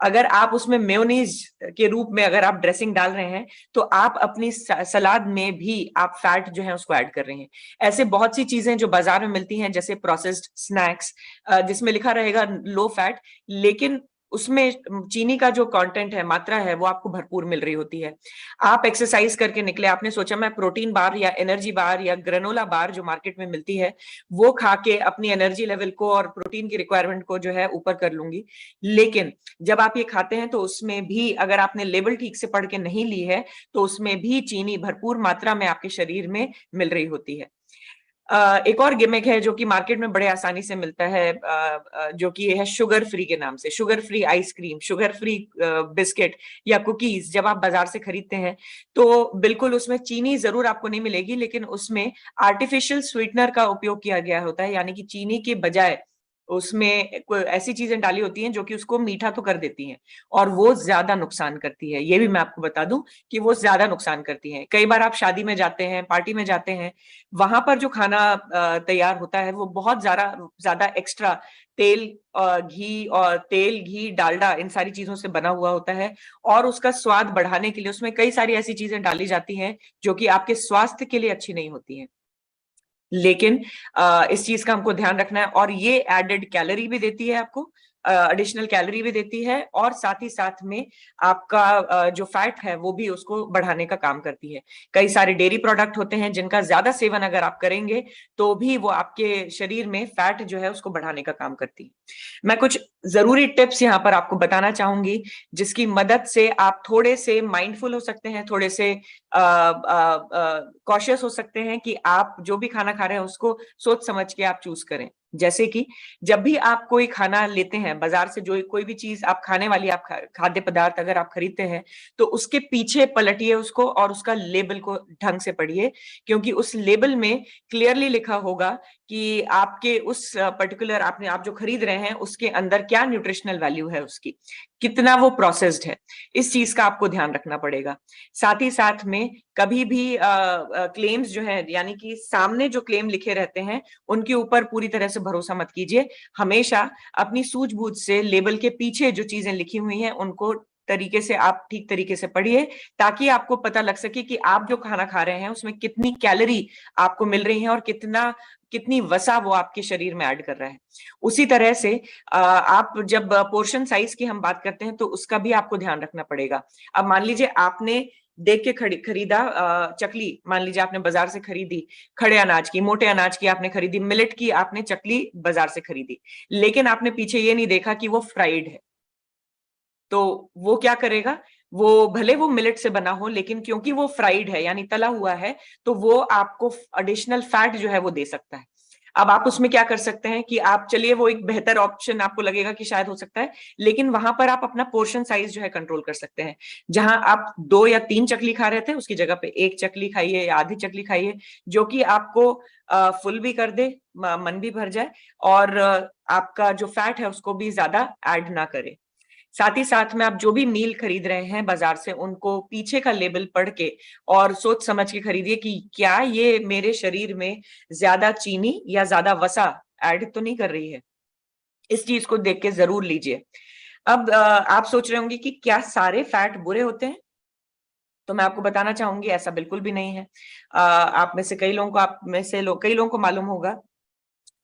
अगर आप उसमें मेयोनीज के रूप में अगर आप ड्रेसिंग डाल रहे हैं तो आप अपनी सलाद में भी आप फैट जो है उसको ऐड कर रहे हैं। ऐसे बहुत सी चीजें जो बाजार में मिलती हैं, जैसे प्रोसेस्ड स्नैक्स जिसमें लिखा रहेगा लो फैट, लेकिन उसमें चीनी का जो कंटेंट है, मात्रा है, वो आपको भरपूर मिल रही होती है। आप एक्सरसाइज करके निकले, आपने सोचा मैं प्रोटीन बार या एनर्जी बार या ग्रेनोला बार जो मार्केट में मिलती है वो खा के अपनी एनर्जी लेवल को और प्रोटीन की रिक्वायरमेंट को जो है ऊपर कर लूंगी, लेकिन जब आप ये खाते हैं तो उसमें भी अगर आपने लेबल ठीक से पढ़ के नहीं ली है तो उसमें भी चीनी भरपूर मात्रा में आपके शरीर में मिल रही होती है। एक और गिमिक है जो कि मार्केट में बड़े आसानी से मिलता है, जो कि है शुगर फ्री के नाम से, sugar free ice cream, sugar free biscuit या कुकीज। जब आप बाजार से खरीदते हैं तो बिल्कुल उसमें चीनी जरूर आपको नहीं मिलेगी, लेकिन उसमें आर्टिफिशियल स्वीटनर का उपयोग किया गया होता है, यानी कि चीनी के बजाय उसमें कोई ऐसी चीजें डाली होती हैं जो कि उसको मीठा तो कर देती हैं, और वो ज्यादा नुकसान करती है। ये भी मैं आपको बता दूं कि वो ज्यादा नुकसान करती हैं। कई बार आप शादी में जाते हैं, पार्टी में जाते हैं, वहां पर जो खाना तैयार होता है वो बहुत ज्यादा ज्यादा एक्स्ट्रा तेल, घी, डालडा, इन सारी चीजों से बना हुआ होता है, और उसका स्वाद बढ़ाने के लिए उसमें कई सारी ऐसी चीजें डाली जाती हैं जो कि आपके स्वास्थ्य के लिए अच्छी नहीं होती हैं। लेकिन इस चीज का हमको ध्यान रखना है। और ये एडेड कैलोरी भी देती है आपको, एडिशनल कैलोरी भी देती है, और साथ ही साथ में आपका जो फैट है वो भी उसको बढ़ाने का काम करती है। कई सारे डेयरी प्रोडक्ट होते हैं जिनका ज्यादा सेवन अगर आप करेंगे तो भी वो आपके शरीर में फैट जो है उसको बढ़ाने का काम करती है। मैं कुछ जरूरी टिप्स यहाँ पर आपको बताना चाहूंगी जिसकी मदद से आप थोड़े से माइंडफुल हो सकते हैं, थोड़े से कॉशियस हो सकते हैं कि आप जो भी खाना खा रहे हैं उसको सोच समझ के आप चूज करें। जैसे कि जब भी आप कोई खाना लेते हैं बाजार से, जो कोई भी चीज आप खाने वाली, आप खाद्य पदार्थ अगर आप खरीदते हैं तो उसके पीछे पलटिए उसको और उसका लेबल को ढंग से पढ़िए, क्योंकि उस लेबल में क्लियरली लिखा होगा कि आपके उस पर्टिकुलर आप जो खरीद रहे हैं उसके अंदर क्या न्यूट्रिशनल वैल्यू है, उसकी कितना वो प्रोसेस्ड है। इस चीज का आपको ध्यान रखना पड़ेगा। साथ ही साथ में कभी भी क्लेम्स जो है, यानी कि सामने जो क्लेम लिखे रहते हैं उनके ऊपर पूरी तरह से भरोसा मत कीजिए। हमेशा अपनी सूझबूझ से लेबल के पीछे जो चीजें लिखी हुई हैं उनको तरीके से आप ठीक तरीके से पढ़िए, ताकि आपको पता लग सके कि आप जो खाना खा रहे हैं उसमें कितनी कैलोरी आपको मिल रही है और कितनी वसा वो आपके शरीर में ऐड कर रहा है। उसी तरह से आप जब पोर्शन साइज की हम बात करते हैं तो उसका भी आपको ध्यान रखना पड़ेगा। अब मान लीजिए आपने देख के खरीदा चकली, मान लीजिए आपने बाजार से खरीदी खड़े अनाज की, मोटे अनाज की आपने खरीदी, मिलेट की आपने चकली बाजार से खरीदी, लेकिन आपने पीछे ये नहीं देखा कि वो फ्राइड है। तो वो क्या करेगा, वो भले वो मिलेट से बना हो लेकिन क्योंकि वो फ्राइड है यानी तला हुआ है, तो वो आपको एडिशनल फैट जो है वो दे सकता है। अब आप उसमें क्या कर सकते हैं कि आप चलिए, वो एक बेहतर ऑप्शन आपको लगेगा कि शायद हो सकता है, लेकिन वहां पर आप अपना पोर्शन साइज जो है कंट्रोल कर सकते हैं। जहां आप 2 या 3 चकली खा रहे थे उसकी जगह पे 1 चकली खाइए या आधी चकली खाइए, जो कि आपको फुल भी कर दे, मन भी भर जाए, और आपका जो फैट है उसको भी ज्यादा ऐड ना करे। साथ ही साथ में आप जो भी मील खरीद रहे हैं बाजार से, उनको पीछे का लेबल पढ़ के और सोच समझ के खरीदिए कि क्या ये मेरे शरीर में ज्यादा चीनी या ज्यादा वसा ऐड तो नहीं कर रही है। इस चीज को देख के जरूर लीजिए। अब आप सोच रहे होंगे कि क्या सारे फैट बुरे होते हैं? तो मैं आपको बताना चाहूंगी ऐसा बिल्कुल भी नहीं है। कई लोगों को मालूम होगा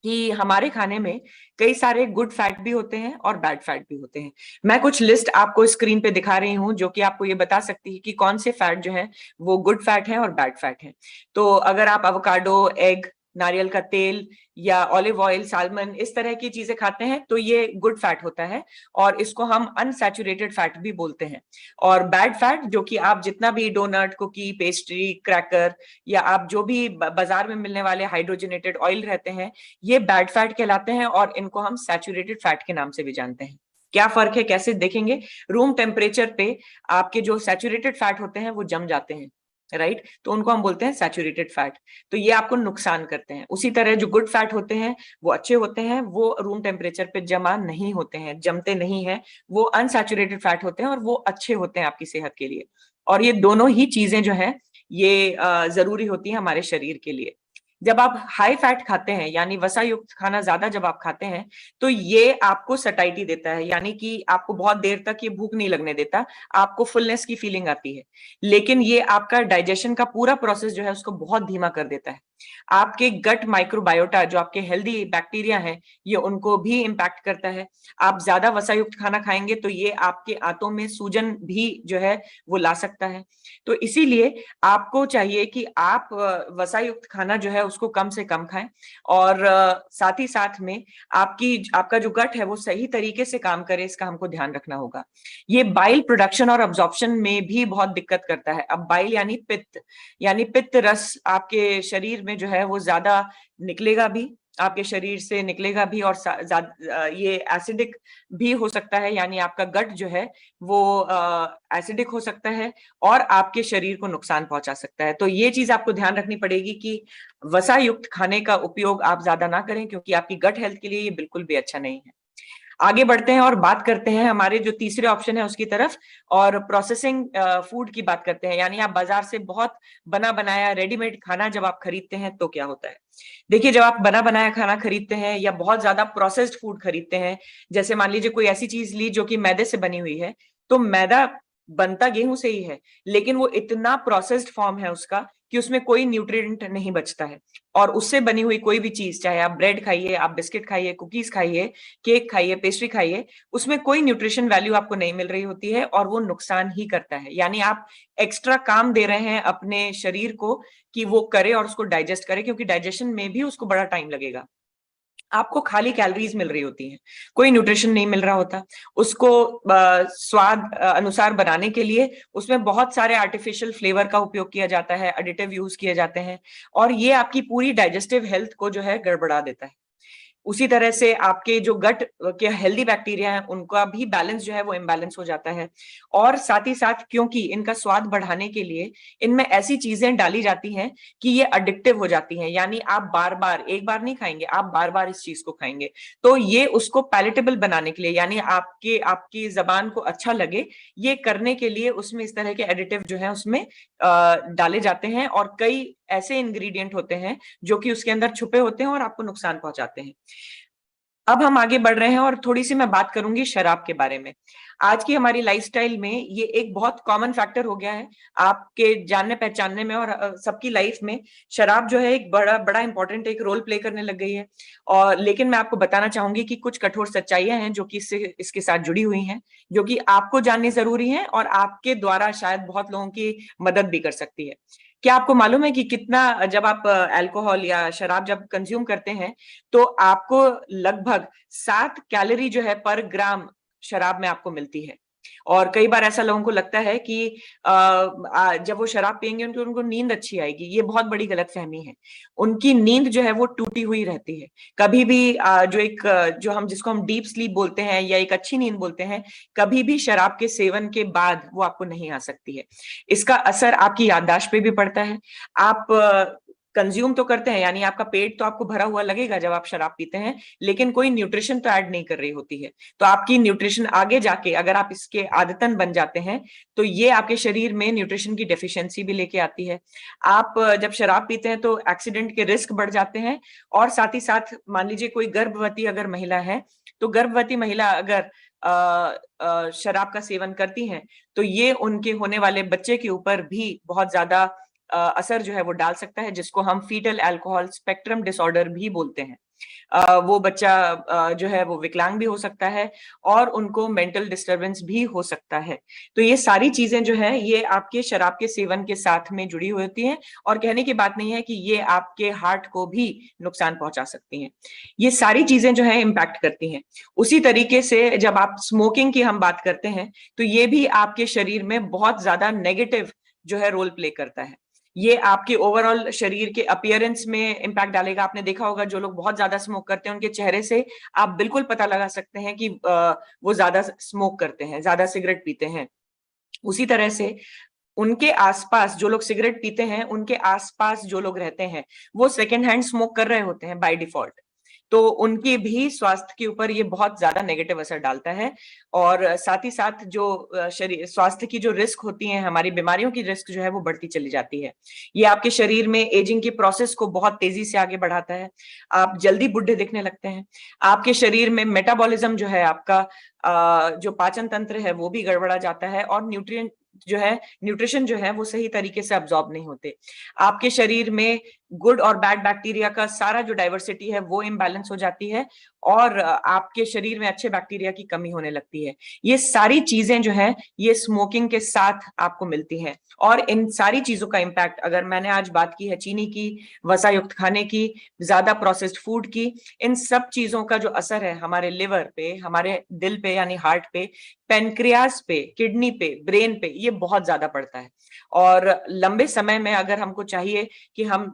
कि हमारे खाने में कई सारे गुड फैट भी होते हैं और बैड फैट भी होते हैं। मैं कुछ लिस्ट आपको स्क्रीन पे दिखा रही हूँ जो कि आपको ये बता सकती है कि कौन से फैट जो है वो गुड फैट है और बैड फैट है। तो अगर आप एवोकाडो, एग, नारियल का तेल या ऑलिव ऑयल, साल्मन, इस तरह की चीजें खाते हैं तो ये गुड फैट होता है, और इसको हम अनसैचुरेटेड फैट भी बोलते हैं। और बैड फैट, जो कि आप जितना भी डोनट, कुकी, पेस्ट्री, क्रैकर या आप जो भी बाजार में मिलने वाले हाइड्रोजनेटेड ऑयल रहते हैं, ये बैड फैट कहलाते हैं, और इनको हम सैचुरेटेड फैट के नाम से भी जानते हैं। क्या फर्क है, कैसे देखेंगे? रूम टेम्परेचर पे आपके जो सैचुरेटेड फैट होते हैं वो जम जाते हैं, राइट? तो उनको हम बोलते हैं सैचुरेटेड फैट। तो ये आपको नुकसान करते हैं। उसी तरह जो गुड फैट होते हैं वो अच्छे होते हैं, वो रूम टेम्परेचर पे जमा नहीं होते हैं, जमते नहीं है, वो अनसैचुरेटेड फैट होते हैं और वो अच्छे होते हैं आपकी सेहत के लिए। और ये दोनों ही चीजें जो है ये जरूरी होती है हमारे शरीर के लिए। जब आप हाई फैट खाते हैं, यानी वसा युक्त खाना ज्यादा जब आप खाते हैं, तो ये आपको सटाइटी देता है, यानी कि आपको बहुत देर तक ये भूख नहीं लगने देता, आपको फुलनेस की फीलिंग आती है, लेकिन ये आपका डाइजेशन का पूरा प्रोसेस जो है उसको बहुत धीमा कर देता है। आपके गट माइक्रोबायोटा, जो आपके हेल्दी बैक्टीरिया हैं, ये उनको भी इंपैक्ट करता है। आप ज्यादा वसा युक्त खाना खाएंगे तो ये आपके आंतों में सूजन भी जो है वो ला सकता है। तो इसीलिए आपको चाहिए कि आप वसा युक्त खाना जो है उसको कम से कम खाएं, और साथ ही साथ में आपका जो गट है वो सही तरीके से काम करे, इसका हमको ध्यान रखना होगा। ये बाइल प्रोडक्शन और अब्जॉर्प्शन में भी बहुत दिक्कत करता है। अब बाइल यानी पित्त रस आपके शरीर में जो है वो ज्यादा निकलेगा भी, आपके शरीर से निकलेगा भी, और ये एसिडिक भी हो सकता है, यानी आपका गट जो है वो एसिडिक हो सकता है और आपके शरीर को नुकसान पहुंचा सकता है। तो ये चीज आपको ध्यान रखनी पड़ेगी कि वसा युक्त खाने का उपयोग आप ज्यादा ना करें, क्योंकि आपकी गट हेल्थ के लिए ये बिल्कुल भी अच्छा नहीं है। आगे बढ़ते हैं और बात करते हैं हमारे जो तीसरे ऑप्शन है उसकी तरफ, और प्रोसेसिंग फूड की बात करते हैं। यानी आप बाजार से बहुत बना बनाया रेडीमेड खाना जब आप खरीदते हैं तो क्या होता है। देखिए, जब आप बना बनाया खाना खरीदते हैं या बहुत ज्यादा प्रोसेस्ड फूड खरीदते हैं, जैसे मान लीजिए कोई ऐसी चीज ली जो कि मैदे से बनी हुई है, तो मैदा बनता गेहूं से ही है, लेकिन वो इतना प्रोसेस्ड फॉर्म है उसका कि उसमें कोई न्यूट्रिएंट नहीं बचता है। और उससे बनी हुई कोई भी चीज, चाहे आप ब्रेड खाइए, आप बिस्किट खाइए, कुकीज खाइए, केक खाइए, पेस्ट्री खाइए, उसमें कोई न्यूट्रिशन वैल्यू आपको नहीं मिल रही होती है और वो नुकसान ही करता है। यानी आप एक्स्ट्रा काम दे रहे हैं अपने शरीर को कि वो करे और उसको डाइजेस्ट करे, क्योंकि डाइजेशन में भी उसको बड़ा टाइम लगेगा। आपको खाली कैलोरीज मिल रही होती हैं, कोई न्यूट्रिशन नहीं मिल रहा होता। उसको स्वाद अनुसार बनाने के लिए उसमें बहुत सारे आर्टिफिशियल फ्लेवर का उपयोग किया जाता है, एडिटिव यूज किए जाते हैं, और ये आपकी पूरी डाइजेस्टिव हेल्थ को जो है गड़बड़ा देता है। उसी तरह से आपके जो गट के हेल्दी बैक्टीरिया हैं उनका भी बैलेंस जो है वो इम्बैलेंस हो जाता है। और साथ ही साथ क्योंकि इनका स्वाद बढ़ाने के लिए इनमें ऐसी चीजें डाली जाती हैं कि ये अडिक्टिव हो जाती हैं, यानी आप बार बार, एक बार नहीं खाएंगे, आप बार बार इस चीज को खाएंगे। तो ये उसको पैलेटेबल बनाने के लिए, यानी आपकी जबान को अच्छा लगे, ये करने के लिए उसमें इस तरह के एडिटिव जो है उसमें डाले जाते हैं, और कई ऐसे इंग्रेडिएंट होते हैं जो कि उसके अंदर छुपे होते हैं और आपको नुकसान पहुंचाते हैं। अब हम आगे बढ़ रहे हैं और थोड़ी सी मैं बात करूंगी शराब के बारे में। आज की हमारी लाइफस्टाइल में ये एक बहुत कॉमन फैक्टर हो गया है आपके जानने पहचानने में, और सबकी लाइफ में शराब जो है एक बड़ा बड़ा इंपॉर्टेंट एक रोल प्ले करने लग गई है। और लेकिन मैं आपको बताना चाहूंगी कि कुछ कठोर सच्चाइयां हैं जो कि इसके साथ जुड़ी हुई हैं, जो कि आपको जाननी जरूरी है और आपके द्वारा शायद बहुत लोगों की मदद भी कर सकती है। क्या आपको मालूम है कि कितना, जब आप अल्कोहल या शराब जब कंज्यूम करते हैं तो आपको लगभग 7 कैलोरी जो है पर ग्राम शराब में आपको मिलती है। और कई बार ऐसा लोगों को लगता है कि जब वो शराब पियेंगे उनको नींद अच्छी आएगी। ये बहुत बड़ी गलतफहमी है। उनकी नींद जो है वो टूटी हुई रहती है। कभी भी जिसको हम डीप स्लीप बोलते हैं या एक अच्छी नींद बोलते हैं, कभी भी शराब के सेवन के बाद वो आपको नहीं आ सकती है। इसका असर आपकी याददाश्त पे भी पड़ता है। आप कंज्यूम तो करते हैं, यानी आपका पेट तो आपको भरा हुआ लगेगा जब आप शराब पीते हैं, लेकिन कोई न्यूट्रिशन तो ऐड नहीं कर रही होती है। तो आपकी न्यूट्रिशन आगे जाके, अगर आप इसके आदतन बन जाते हैं, तो ये आपके शरीर में न्यूट्रिशन की डेफिशिएंसी भी लेके आती है। आप जब शराब पीते हैं तो एक्सीडेंट के रिस्क बढ़ जाते हैं। और साथ ही साथ मान लीजिए कोई गर्भवती अगर महिला है, तो गर्भवती महिला अगर शराब का सेवन करती हैं, तो ये उनके होने वाले बच्चे के ऊपर भी बहुत ज्यादा असर जो है वो डाल सकता है, जिसको हम फीटल अल्कोहल स्पेक्ट्रम डिसऑर्डर भी बोलते हैं। वो बच्चा जो है वो विकलांग भी हो सकता है और उनको मेंटल डिस्टरबेंस भी हो सकता है। तो ये सारी चीजें जो है ये आपके शराब के सेवन के साथ में जुड़ी हुई होती हैं, और कहने की बात नहीं है कि ये आपके हार्ट को भी नुकसान पहुंचा सकती हैं। ये सारी चीजें जो है इम्पैक्ट करती हैं। उसी तरीके से जब आप स्मोकिंग की हम बात करते हैं, तो ये भी आपके शरीर में बहुत ज्यादा नेगेटिव जो है रोल प्ले करता है। ये आपके ओवरऑल शरीर के अपीयरेंस में इम्पैक्ट डालेगा। आपने देखा होगा जो लोग बहुत ज्यादा स्मोक करते हैं उनके चेहरे से आप बिल्कुल पता लगा सकते हैं कि वो ज्यादा स्मोक करते हैं, ज्यादा सिगरेट पीते हैं। उसी तरह से उनके आसपास जो लोग सिगरेट पीते हैं, उनके आसपास जो लोग रहते हैं, वो सेकेंड हैंड स्मोक कर रहे होते हैं बाय डिफॉल्ट। तो उनके भी स्वास्थ्य के ऊपर ये बहुत ज्यादा नेगेटिव असर डालता है। और साथ ही साथ जो शरीर स्वास्थ्य की जो रिस्क होती है, हमारी बीमारियों की रिस्क जो है वो बढ़ती चली जाती है। ये आपके शरीर में एजिंग की प्रोसेस को बहुत तेजी से आगे बढ़ाता है। आप जल्दी बुढ़े दिखने लगते हैं। आपके शरीर में मेटाबॉलिज्म जो है आपका, जो पाचन तंत्र है वो भी गड़बड़ा जाता है, और न्यूट्रिशन जो है वो सही तरीके से अब्सॉर्ब नहीं होते। आपके शरीर में गुड और बैड बैक्टीरिया का सारा जो डाइवर्सिटी है वो इम्बैलेंस हो जाती है, और आपके शरीर में अच्छे बैक्टीरिया की कमी होने लगती है। ये सारी चीजें जो है ये स्मोकिंग के साथ आपको मिलती हैं। और इन सारी चीजों का इम्पैक्ट, अगर मैंने आज बात की है चीनी की, वसा युक्त खाने की, ज्यादा प्रोसेस्ड फूड की, इन सब चीजों का जो असर है हमारे लिवर पे, हमारे दिल पे यानी हार्ट पे, पेनक्रियाज पे, किडनी पे, ब्रेन पे, ये बहुत ज्यादा पड़ता है। और लंबे समय में अगर हमको चाहिए कि हम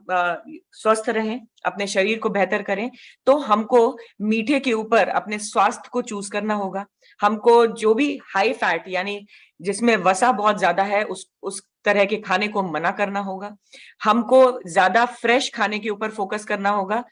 स्वस्थ रहें, अपने शरीर को बेहतर करें, तो हमको मीठे के ऊपर अपने स्वास्थ्य को चूज करना होगा। हमको जो भी हाई फैट यानी जिसमें वसा बहुत ज्यादा है उस तरह के खाने को मना करना होगा। हमको ज्यादा फ्रेश खाने के ऊपर फोकस करना होगा,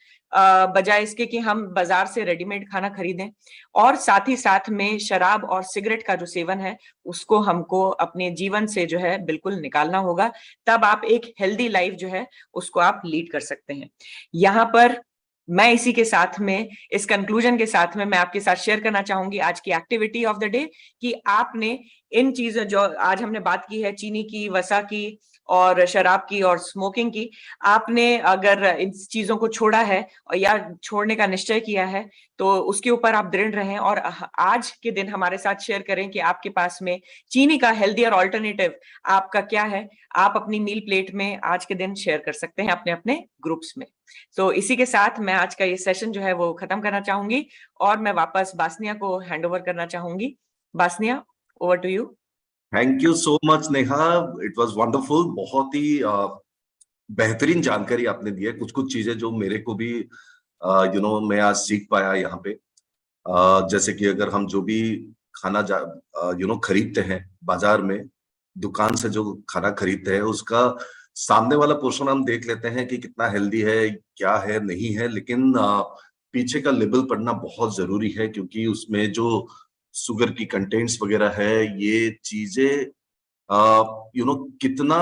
बजाय इसके कि हम बाजार से रेडीमेड खाना खरीदें। और साथ ही साथ में शराब और सिगरेट का जो सेवन है उसको हमको अपने जीवन से जो है बिल्कुल निकालना होगा। तब आप एक हेल्दी लाइफ जो है उसको आप लीड कर सकते हैं। यहाँ पर मैं इसी के साथ में, इस कंक्लूजन के साथ में मैं आपके साथ शेयर करना चाहूंगी आज की एक्टिविटी ऑफ द डे, कि आपने इन चीजों जो आज हमने बात की है, चीनी की, वसा की और शराब की और स्मोकिंग की, आपने अगर इन चीजों को छोड़ा है या छोड़ने का निश्चय किया है तो उसके ऊपर आप दृढ़ रहें और आज के दिन हमारे साथ शेयर करें कि आपके पास में चीनी का हेल्दियर ऑल्टरनेटिव आपका क्या है। आप अपनी मील प्लेट में आज के दिन शेयर कर सकते हैं अपने अपने ग्रुप्स में। तो इसी के साथ मैं आज का ये सेशन जो है वो खत्म करना चाहूंगी और मैं वापस बासनिया को हैंड ओवर करना चाहूंगी। बासनिया, over to you. Thank you so much Neha, it was wonderful. बहुत ही बेहतरीन जानकारी आपने दी है। कुछ कुछ चीजें जो मेरे को भी मैं आज सीख पाया यहाँ पे। जैसे कि अगर हम जो भी खाना खरीदते हैं बाजार में, दुकान से जो खाना खरीदते हैं, उसका सामने वाला पोर्शन हम देख लेते हैं कि कितना हेल्दी है, क्या है, नहीं है, लेकिन पीछे का लेबल पढ़ना बहुत जरूरी है, क्योंकि उसमें जो शुगर की कंटेंट्स वगैरह है, ये चीजें कितना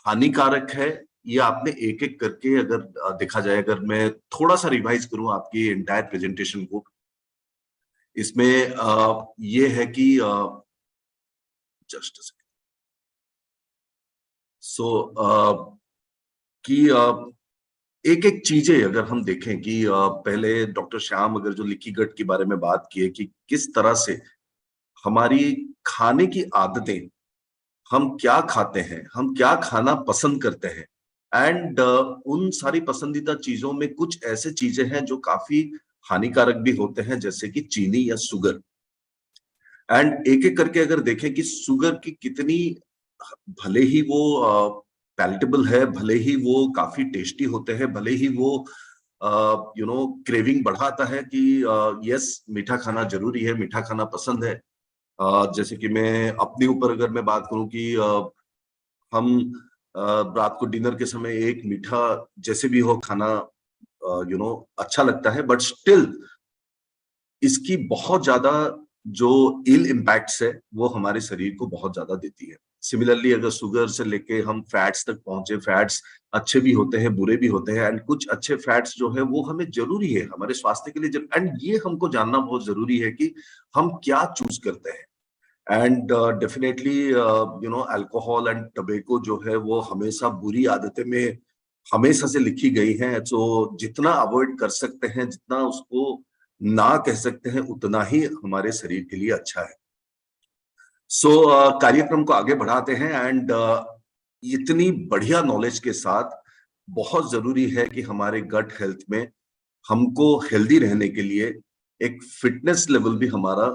हानिकारक है, ये आपने एक एक करके अगर देखा जाए, अगर मैं थोड़ा सा रिवाइज करूं आपकी एंटायर प्रेजेंटेशन को, इसमें ये है कि जस्ट सो कि एक एक चीजें अगर हम देखें कि पहले डॉक्टर श्याम अगर जो लिक्की गट के बारे में बात की है कि किस तरह से हमारी खाने की आदतें, हम क्या खाते हैं, हम क्या खाना पसंद करते हैं, एंड उन सारी पसंदीदा चीजों में कुछ ऐसे चीजें हैं जो काफी हानिकारक भी होते हैं, जैसे कि चीनी या शुगर। एंड एक एक करके अगर देखें कि शुगर की कितनी, भले ही वो पैलेटेबल है, भले ही वो काफी टेस्टी होते हैं, भले ही वो क्रेविंग बढ़ाता है कि यस, मीठा खाना जरूरी है, मीठा खाना पसंद है। जैसे कि मैं अपने ऊपर अगर मैं बात करूं कि हम रात को डिनर के समय एक मीठा जैसे भी हो खाना अच्छा लगता है, बट स्टिल इसकी बहुत ज्यादा जो इल इम्पैक्ट्स है वो हमारे शरीर को बहुत ज्यादा देती है। सिमिलरली अगर शुगर से लेके हम फैट्स तक पहुंचे, फैट्स अच्छे भी होते हैं, बुरे भी होते हैं, एंड कुछ अच्छे फैट्स जो है वो हमें जरूरी है हमारे स्वास्थ्य के लिए, एंड ये हमको जानना बहुत जरूरी है कि हम क्या चूज करते हैं। And definitely alcohol and tobacco जो है वो हमेशा बुरी आदतें में हमेशा से लिखी गई हैं, तो जितना अवॉइड कर सकते हैं, जितना उसको ना कह सकते हैं, उतना ही हमारे शरीर के लिए अच्छा है। सो कार्यक्रम को आगे बढ़ाते हैं, एंड इतनी बढ़िया नॉलेज के साथ बहुत जरूरी है कि हमारे गट हेल्थ में हमको हेल्दी रहने के लिए एक फिटनेस लेवल भी हमारा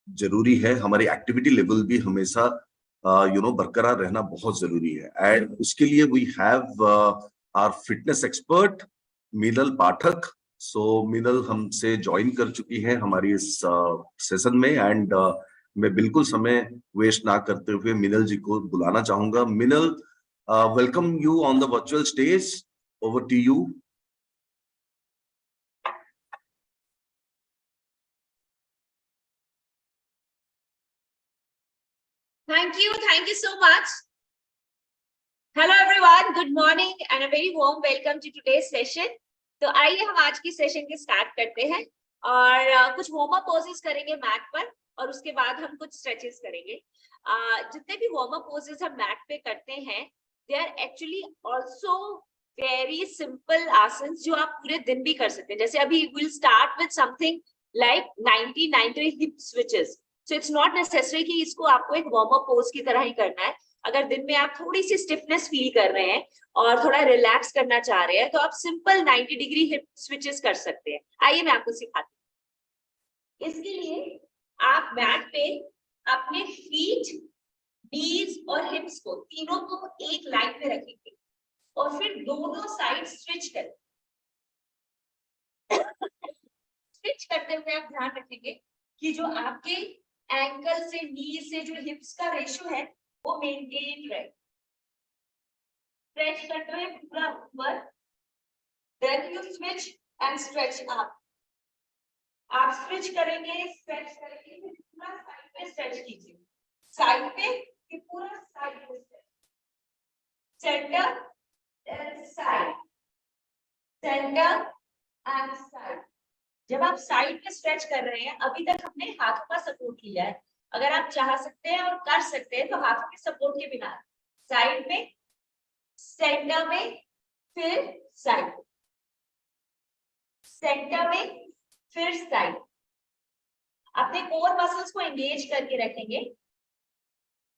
जरूरी है, हमारी एक्टिविटी लेवल भी हमेशा बरकरार रहना बहुत जरूरी है। एंड उसके लिए we have our fitness expert Minal Pathak. So Minal हमसे ज्वाइन कर चुकी है हमारी इस सेशन में, एंड मैं बिल्कुल समय वेस्ट ना करते हुए मीनल जी को बुलाना चाहूंगा। Meenal, welcome you on the virtual stage, over to you. Thank you so much. Hello everyone, good morning and a very warm welcome to today's session. तो आइए हम आज की सेशन के स्टार्ट करते हैं और कुछ वार्म अप पोजेस करेंगे मैट पर और उसके बाद हम कुछ स्ट्रेचेस करेंगे। जितने भी वार्म अप पोजेस हम मैट पे करते हैं, they are actually also very simple asanas जो आप पूरे दिन भी कर सकते हैं। जैसे अभी will start with something like 90 hip switches. So it's not necessary कि इसको आपको एक वार्म अप पोज की तरह ही करना है। अगर दिन में आप थोड़ी सी स्टिफनेस फील कर रहे हैं और थोड़ा रिलैक्स करना चाह रहे हैं तो आप सिंपल 90 डिग्री हिप स्विचेस कर सकते हैं। आइए मैं आपको सिखाती हूँ। इसके लिए आप मैट पे अपने फीट, नीज और हिप्स को तीनों को एक लाइन पे रखेंगे और फिर दोनों साइड स्विच करें। स्विच करते हुए आप ध्यान रखेंगे कि जो आपके एंकल से नी से जो हिप्स का रेशियो है वो मेंटेन रहे। स्ट्रेच करते हुए पूरा ऊपर, then you switch and stretch up. आप स्विच करेंगे, स्ट्रेच करेंगे, फिर पूरा साइड पे स्ट्रेच कीजिए। साइड पे कि पूरा साइड पे stretch, center then side, center and side. जब आप साइड में स्ट्रेच कर रहे हैं, अभी तक हमने हाथों का सपोर्ट लिया है, अगर आप चाह सकते हैं और कर सकते हैं तो हाथों के सपोर्ट के बिना साइड में, सेंटर में, फिर साइड, सेंटर में, फिर साइड। अपने कोर मसल्स को एंगेज करके रखेंगे।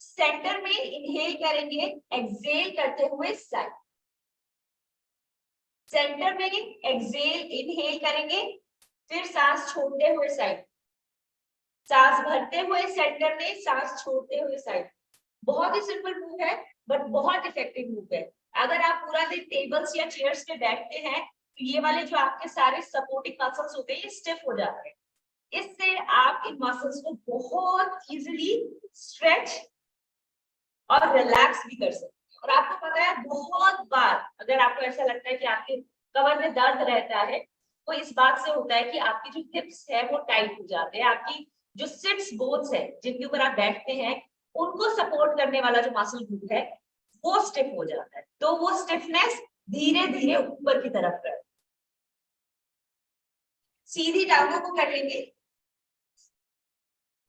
सेंटर में इनहेल करेंगे, एक्सहेल करते हुए साइड, सेंटर में एक्सहेल इनहेल करेंगे, फिर सांस छोड़ते हुए साइड, सांस भरते हुए सेंटर में, सांस छोड़ते हुए साइड। बहुत ही सिंपल मूव है बट बहुत इफेक्टिव मूव है। अगर आप पूरा दिन टेबल्स या चेयर्स पे बैठते हैं तो ये वाले जो आपके सारे सपोर्टिंग मसल्स होते हैं ये स्टिफ हो जाते हैं। इससे आप इन मसल्स को बहुत इजीली स्ट्रेच और रिलैक्स भी कर सकते हैं। और आपको पता है बहुत बार अगर आपको ऐसा लगता है कि आपके कमर में दर्द रहता है तो इस बात से होता है कि आपकी जो हिप्स है वो टाइट हो जाते हैं, आपकी जो सिट्स बोन्स है जिनके ऊपर आप बैठते हैं उनको सपोर्ट करने वाला जो मसल ग्रुप है वो स्टिफ हो जाता है। तो वो स्टिफनेस धीरे धीरे ऊपर की तरफ कर, सीधी टांगों को करेंगे।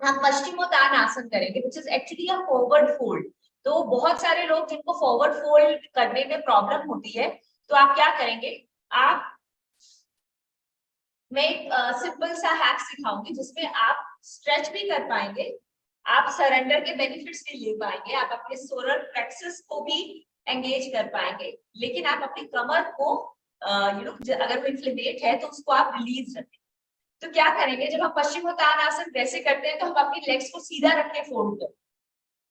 हम पश्चिमोत्तानासन करेंगे which is actually a forward fold. तो बहुत सारे लोग जिनको फॉरवर्ड फोल्ड करने में प्रॉब्लम होती है तो आप क्या करेंगे, आप मैं एक सिंपल सा हैक सिखाऊंगी जिसमें आप स्ट्रेच भी कर पाएंगे, आप सरेंडर के बेनिफिट्स भी ले पाएंगे, आप अपने सोलर प्लेक्सस को भी एंगेज कर पाएंगे, लेकिन आप अपनी कमर को अगर वो इन्फ्लेमेट है तो उसको आप रिलीज रखें। तो क्या करेंगे, जब हम पश्चिमोत्तानासन वैसे करते हैं तो हम अपनी लेग्स को सीधा रख के फोल्ड करें।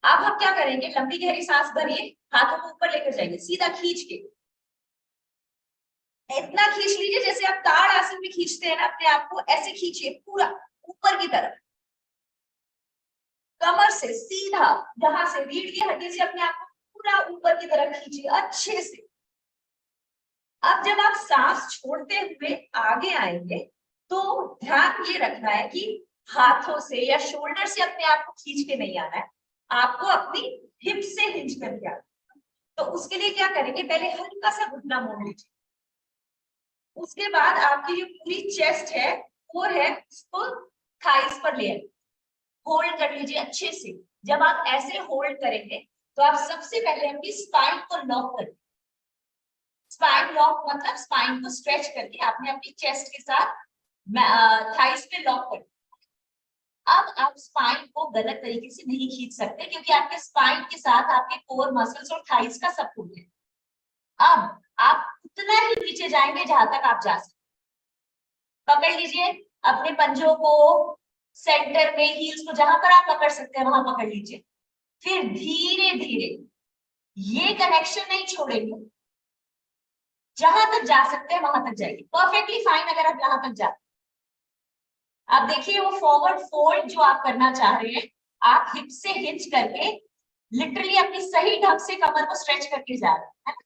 अब हम क्या करेंगे, लंबी गहरी सांस भरिए, हाथों को ऊपर लेकर जाएंगे, सीधा खींच के इतना खींच लीजिए जैसे आप ताड़ आसन में खींचते हैं ना अपने आप को, ऐसे खींचिए पूरा ऊपर की तरफ, कमर से सीधा, यहां से रीढ़ की हड्डी से अपने आप को पूरा ऊपर की तरफ खींचिए अच्छे से। अब जब आप सांस छोड़ते हुए आगे आएंगे तो ध्यान ये रखना है कि हाथों से या शोल्डर से अपने आप को खींच के नहीं आना है, आपको अपनी हिप से हिंज करके आना। तो उसके लिए क्या करेंगे, पहले हल्का सा घुटना मोड़ लीजिए, उसके बाद आपकी जो पूरी चेस्ट है वो है उसको थाइस पर ले होल्ड कर लीजिए अच्छे से। जब आप ऐसे होल्ड करेंगे तो आप सबसे पहले अपनी स्पाइन को लॉक करें। स्पाइन लॉक मतलब स्पाइन को स्ट्रेच करके आपने अपनी चेस्ट के साथ थाइस पे लॉक कर। अब आप स्पाइन को गलत तरीके से नहीं खींच सकते क्योंकि आपके स्पाइन के साथ आपके कोर मसल्स और थाइस का सपोर्ट है। अब आप उतना ही नीचे जाएंगे जहां तक आप जा सकते। पकड़ लीजिए अपने पंजों को सेंटर में, हील्स को जहां पर आप पकड़ सकते हैं वहां पकड़ लीजिए। फिर धीरे धीरे ये कनेक्शन नहीं छोड़ेंगे, जहां तक जा सकते हैं वहां तक जाइए। परफेक्टली फाइन अगर आप यहां तक जाते। आप देखिए वो फॉरवर्ड फोल्ड जो आप करना चाह रहे हैं, आप हिप से हिंज करके लिटरली अपनी सही ढंग से कमर को स्ट्रेच करके जा रहे हैं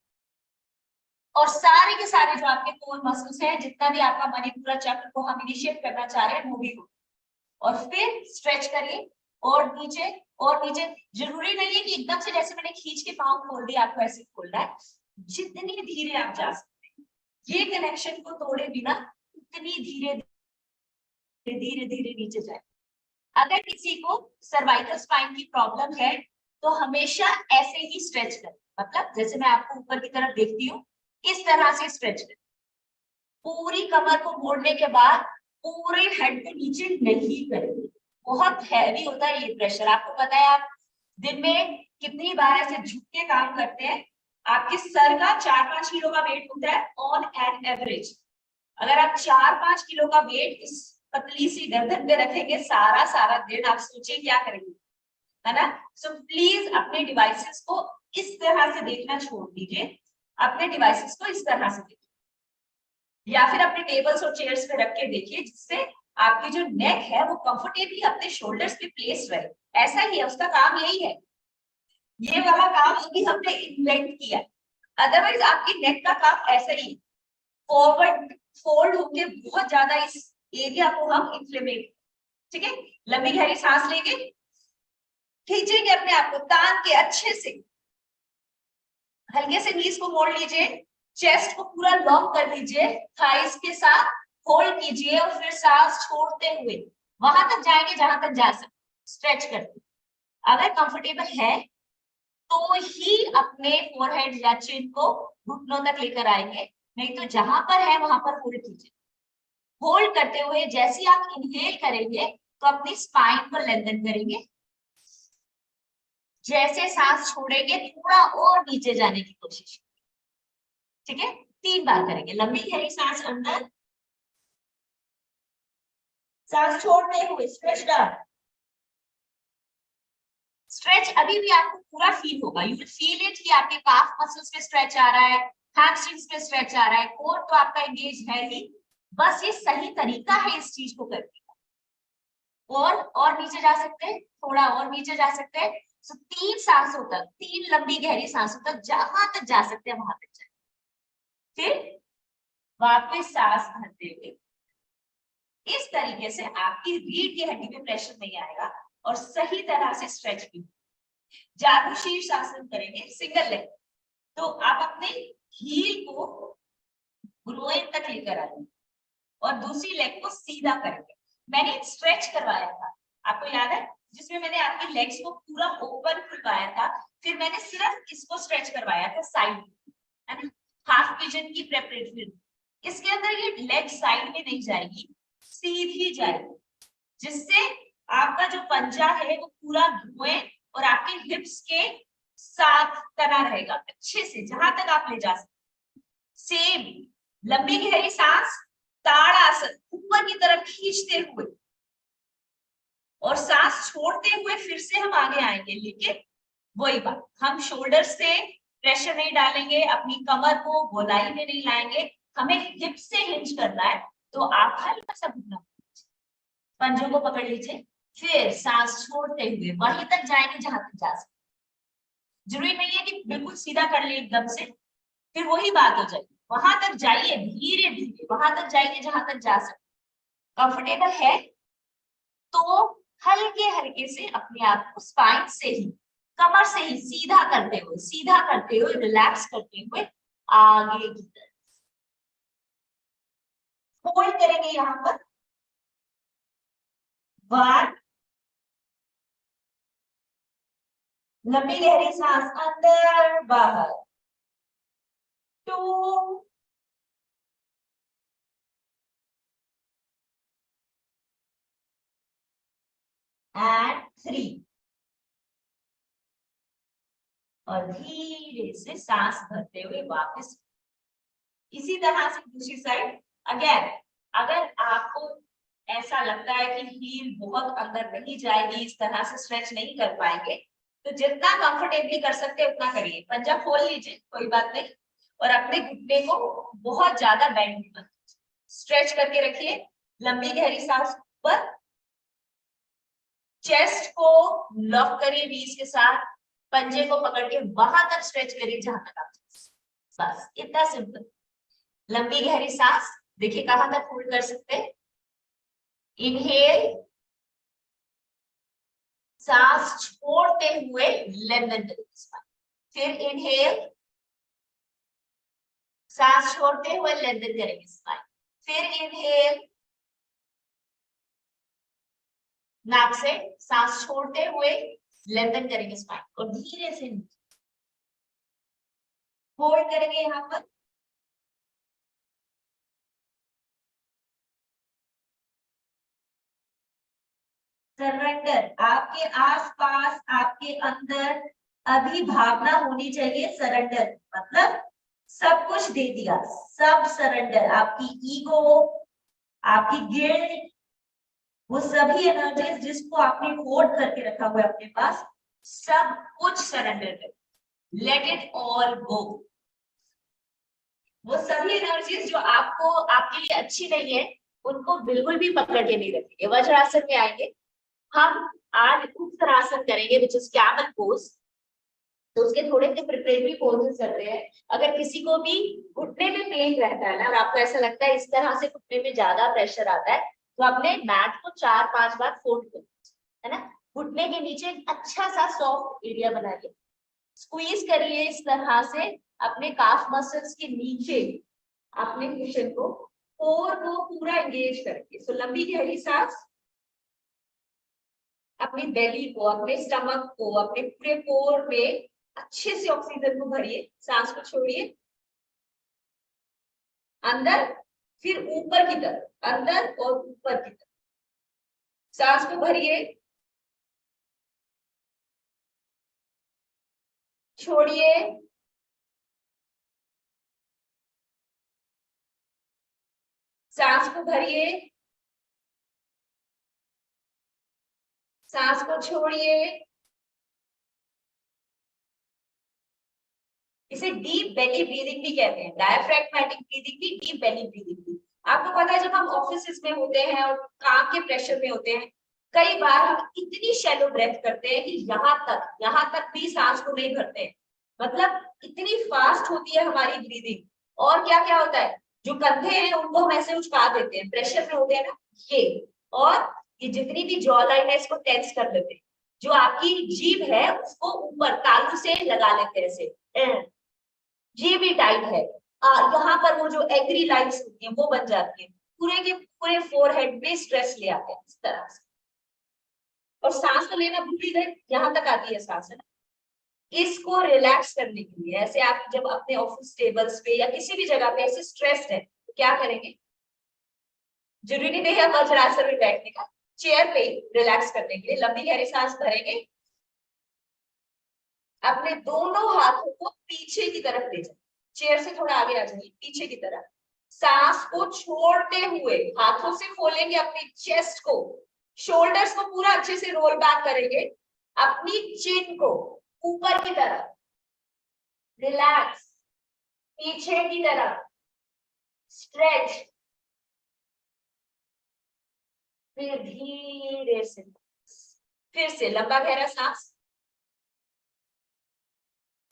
और सारे के सारे जो आपके कोर मसल्स हैं, जितना भी आपका मणिपुरा चक्र को हम इनिशिएट करना चाह रहे हैं वो भी हो। और फिर स्ट्रेच करिए और नीचे और नीचे। जरूरी नहीं है कि एकदम से जैसे मैंने खींच के पाँव खोल दिया आपको ऐसे खोलना है, जितनी धीरे आप जा सकते हैं। ये कनेक्शन को तोड़े बिना उतनी धीरे धीरे धीरे नीचे जाए। अगर किसी को सर्वाइकल स्पाइन की प्रॉब्लम है तो हमेशा ऐसे ही स्ट्रेच करें, मतलब जैसे मैं आपको ऊपर की तरफ देखती हूँ इस तरह से स्ट्रेच करें। पूरी कमर को मोड़ने के बाद पूरे हेड को नीचे नहीं करेंगे, बहुत हैवी होता है ये प्रेशर। आपको पता है आप दिन में कितनी बार ऐसे झुक के काम करते हैं, आपके सर का 4-5 किलो का वेट होता है ऑन एन एवरेज। अगर आप 4-5 किलो का वेट इस पतली सी गर्दन पे रखेंगे सारा दिन, आप सोचिए क्या करेंगे, है ना। सो प्लीज अपने डिवाइसेस को इस तरह से देखना छोड़ दीजिए, अपने डिवाइसेस को इस तरह से देखिए या फिर अपने टेबल्स और चेयर्स पे रख के देखिए, जिससे आपकी जो नेक है वो कंफर्टेबली अपने शोल्डर्स पे प्लेस रहे। ऐसा ही है, उसका काम यही है, ये वाला काम अभी हमने इन्वेंट किया। अदरवाइज आपकी नेक का काम ऐसा ही, फॉरवर्ड फोल्ड होके बहुत ज्यादा इस एरिया को हम इन्फ्लेमेट। ठीक है, लंबी गहरी सांस लेंगे, खींचेंगे अपने आप को तान के अच्छे से, हल्के से नीज को मोड़ लीजिए, चेस्ट को पूरा लॉक कर दीजिए, थाइस के साथ होल्ड कीजिए और फिर सांस छोड़ते हुए वहां तक जाएंगे जहां तक जा सकते, स्ट्रेच करते। अगर कंफर्टेबल है तो ही अपने फोरहेड या चिन को घुटनों तक लेकर आएंगे, नहीं तो जहां पर है वहां पर होल्ड कीजिए। होल्ड करते हुए जैसे आप इनहेल करेंगे तो अपनी स्पाइन को लेंथन करेंगे, जैसे सांस छोड़ेंगे थोड़ा और नीचे जाने की कोशिश, ठीक है। 3 बार करेंगे, लंबी गहरी सांस अंदर, सांस छोड़ते हुए स्ट्रेच डाउन। स्ट्रेच अभी भी आपको पूरा फील होगा, यू विल फील इट कि आपके काफ मसल्स पे स्ट्रेच आ रहा है, हैमस्ट्रिंग्स पे स्ट्रेच आ रहा है, कोर तो आपका एंगेज है ही, बस ये सही तरीका है इस चीज को करने का। और नीचे जा सकते हैं, थोड़ा और नीचे जा सकते हैं। तो 3 सांसों तक, 3 लंबी गहरी सांसों तक जहां तक जा सकते हैं वहां तक जाए, फिर वापस सांस भरते हुए। इस तरीके से आपकी रीढ़ की हड्डी में प्रेशर नहीं आएगा और सही तरह से स्ट्रेच भी। जादू शीर्ष आसन करेंगे सिंगल लेग, तो आप अपने हील को ग्रोइन तक लेकर आएंगे और दूसरी लेग को सीधा करेंगे। मैंने स्ट्रेच करवाया था, आपको याद है, जिसमें मैंने आपकी लेग्स को पूरा ओपन खुलवाया था, फिर मैंने सिर्फ इसको स्ट्रेच करवाया था साइड, है ना, हाफ पिजन की प्रेपरेटरी। इसके अंदर ये लेग साइड में नहीं जाएगी, सीधी जाएगी, जिससे आपका जो पंजा है वो पूरा ग्रोइन और आपके हिप्स के साथ तना रहेगा अच्छे से, जहां तक आप ले जा सकते। सेम लंबी गहरी सांस, ताड़ासन ऊपर की तरफ खींचते हुए और सांस छोड़ते हुए फिर से हम आगे आएंगे, लेकिन वही बात, हम शोल्डर से प्रेशर नहीं डालेंगे, अपनी कमर को गोलाई में नहीं लाएंगे, हमें हिप से हिंज करना है। तो आप हल्का सा घुटना, पंजों को पकड़ लीजिए, फिर सांस छोड़ते हुए वहीं तक जाएंगे जहां तक जा सकते। जरूरी नहीं है कि बिल्कुल सीधा कर ले एकदम से, फिर वही बात हो जाएगी, वहां तक जाइए धीरे धीरे, वहां तक जाइए जहां तक जा सकते। कंफर्टेबल है तो हल्के हल्के से अपने आप को स्पाइन से ही, कमर से ही सीधा करते हुए रिलैक्स करते हुए आगे की तरफ होल्ड करेंगे। यहां पर 1, लंबी गहरी सांस अंदर बाहर, 2, and 3, और धीरे से सांस भरते हुए वापस। इसी तरह से दूसरी साइड अगेन, अगर आपको ऐसा लगता है कि हील बहुत अंदर नहीं जाएगी, इस तरह से स्ट्रेच नहीं कर पाएंगे, तो जितना कंफर्टेबली कर सकते हैं उतना करिए। पंजा खोल लीजिए, कोई बात नहीं, और अपने घुटने को बहुत ज्यादा बेंड मत, स्ट्रेच करके रखिए। लंबी गहरी सांस ऊपर, चेस्ट को लॉक करिए नीज के साथ, पंजे को पकड़ के वहां तक स्ट्रेच करिए जहां तक आप, बस इतना सिंपल। लंबी गहरी सांस, देखिए कहां तक होल्ड कर सकते हैं। इनहेल, सांस छोड़ते हुए लेंथन करिए, फिर इनहेल, सांस छोड़ते हुए लेंथन करेंगे स्पाइन, फिर इनहेल, नाक से सांस छोड़ते हुए लेंथन करेंगे स्पाइन और धीरे से होल्ड करेंगे यहां पर। सरेंडर, आपके आसपास, आपके अंदर अभी भावना होनी चाहिए सरेंडर, मतलब सब कुछ दे दिया, सब सरेंडर, आपकी ईगो, आपकी गिल्ट, वो सभी एनर्जीज जिसको आपने होल्ड करके रखा हुआ है अपने पास, सब कुछ सरेंडर कर, लेट इट ऑल गो। वो सभी एनर्जीज जो आपको, आपके लिए अच्छी नहीं है, उनको बिल्कुल भी पकड़ के नहीं रखेंगे। वज्रासन में आएंगे हम, आज उत्तरासन करेंगे विच इज कैमल पोज। तो उसके थोड़े से प्रिपरेटरी पोजेस करते हैं। अगर किसी को भी घुटने में पेन रहता है ना, और आपको ऐसा लगता है इस तरह से घुटने में ज्यादा प्रेशर आता है, तो अपने मैट को 4-5 बार फोल्ड करिए, है ना, घुटने के नीचे एक अच्छा सा सॉफ्ट एरिया बनाइए, स्क्वीज करिए इस तरह से अपने काफ मसल्स के नीचे अपने कुशन को, कोर को पूरा एंगेज करके। सो लंबी गहरी सांस, अपनी बेली को, अपने स्टमक को, अपने पूरे कोर में अच्छे से ऑक्सीजन को भरिए, सांस को छोड़िए अंदर, फिर ऊपर की तरफ, अंदर और ऊपर की तरफ सांस को भरिए, छोड़िए, सांस को भरिए, सांस को छोड़िए। इसे डीप बेली ब्रीदिंग भी कहते हैं, डायफ्रैग्मेटिक ब्रीदिंग भी, डीप बेली ब्रीदिंग भी। आपको पता है जब हम ऑफिस में होते हैं और काम के प्रेशर में होते हैं, कई बार हम इतनी शैलो ब्रेथ करते हैं कि यहाँ तक भी सांस को नहीं भरते हैं, मतलब इतनी फास्ट होती है हमारी ब्रीदिंग। और क्या क्या होता है, जो कंधे हैं उनको हम ऐसे उचका देते हैं, प्रेशर में होते हैं ना ये, और ये जितनी भी जॉ लाइन है इसको टेंस कर लेते हैं, जो आपकी जीभ है उसको ऊपर तालू से लगा लेते हैं ऐसे, ये भी टाइट है। यहाँ पर वो जो एग्री लाइन्स होती हैं वो बन जाती है, पूरे के पूरे फोरहेड में स्ट्रेस ले आते हैं इस तरह से। और सांस तो लेना भूल ही गए, यहाँ तक आती है सांस, है ना। इसको रिलैक्स करने के लिए ऐसे आप जब अपने ऑफिस टेबल्स पे या किसी भी जगह पे ऐसे स्ट्रेस्ड है तो क्या करेंगे, जरूरी नहीं है वज्रासन में बैठने का, चेयर पे रिलैक्स करने के लिए लंबी गहरी सांस भरेंगे, अपने दोनों हाथों को पीछे की तरफ ले जाए, चेयर से थोड़ा आगे आ जाइए, पीछे की तरफ, सांस को छोड़ते हुए हाथों से खोलेंगे अपनी चेस्ट को, शोल्डर्स को पूरा अच्छे से रोल बैक करेंगे, अपनी चिन को ऊपर की तरफ, रिलैक्स, पीछे की तरफ स्ट्रेच, फिर धीरे से, फिर से लंबा गहरा सांस,